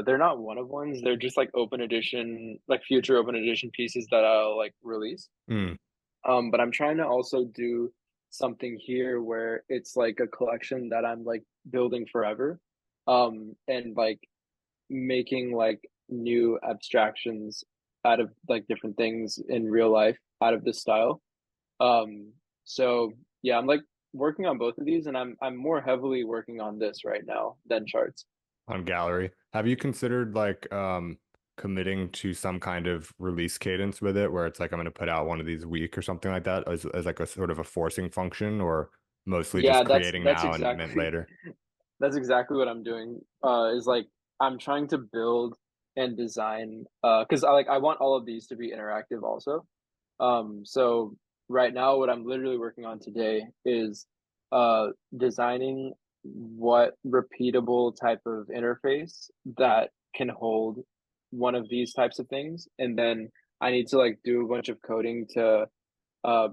they're not one of ones, they're just like open edition, like future open edition pieces that I'll like release. Mm, But I'm trying to also do something here where it's like a collection that I'm like building forever. And like making like new abstractions out of like different things in real life out of this style. Um, so yeah, I'm like working on both of these, and I'm more heavily working on this right now than charts. on gallery. Have you considered like committing to some kind of release cadence with it where it's like I'm going to put out one of these a week or something like that as like a sort of a forcing function, or mostly just Yeah, creating that's now and mint exactly later? that's exactly what I'm doing. Is like I'm trying to build and design because I want all of these to be interactive also. So right now what I'm literally working on today is designing what repeatable type of interface that can hold one of these types of things. And then I need to like do a bunch of coding to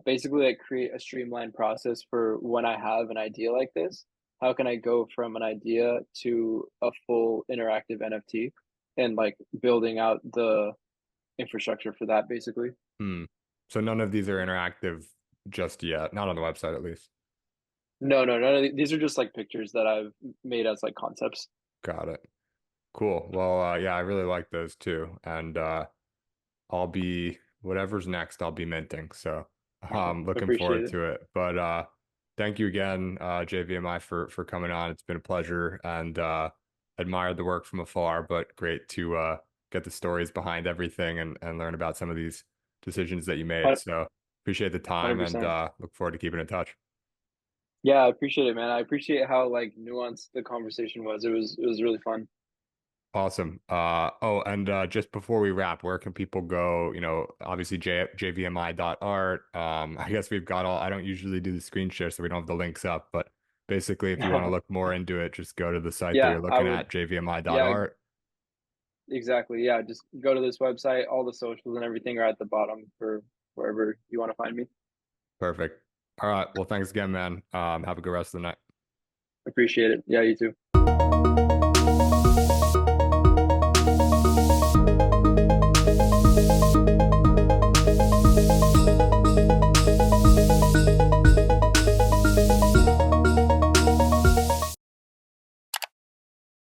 basically like create a streamlined process for when I have an idea like this. How can I go from an idea to a full interactive NFT and like building out the infrastructure for that basically. Hmm. So none of these are interactive just yet, not on the website at least. No, no, none of these are just like pictures that I've made as like concepts. Got it. Cool. Well, yeah, I really like those too. And I'll be whatever's next, I'll be minting. So looking Appreciate forward it. to it. But thank you again, JVMI, for coming on. It's been a pleasure, and admired the work from afar, but great to get the stories behind everything and learn about some of these decisions that you made. So appreciate the time, and 100%. look forward to keeping in touch. Yeah, I appreciate it, man. I appreciate how like nuanced the conversation was. It was really fun. Awesome. Oh, and just before we wrap, where can people go? Obviously jvmi.art. I guess we've got all, I don't usually do the screen share, so we don't have the links up, but basically if you want to look more into it, just go to the site that Yeah, you're I looking would. at, Yeah, jvmi.art. exactly. Yeah, just go to this website. All the socials and everything are at the bottom for wherever you want to find me. Perfect. All right. Well, thanks again, man. Have a good rest of the night. Appreciate it. Yeah, you too.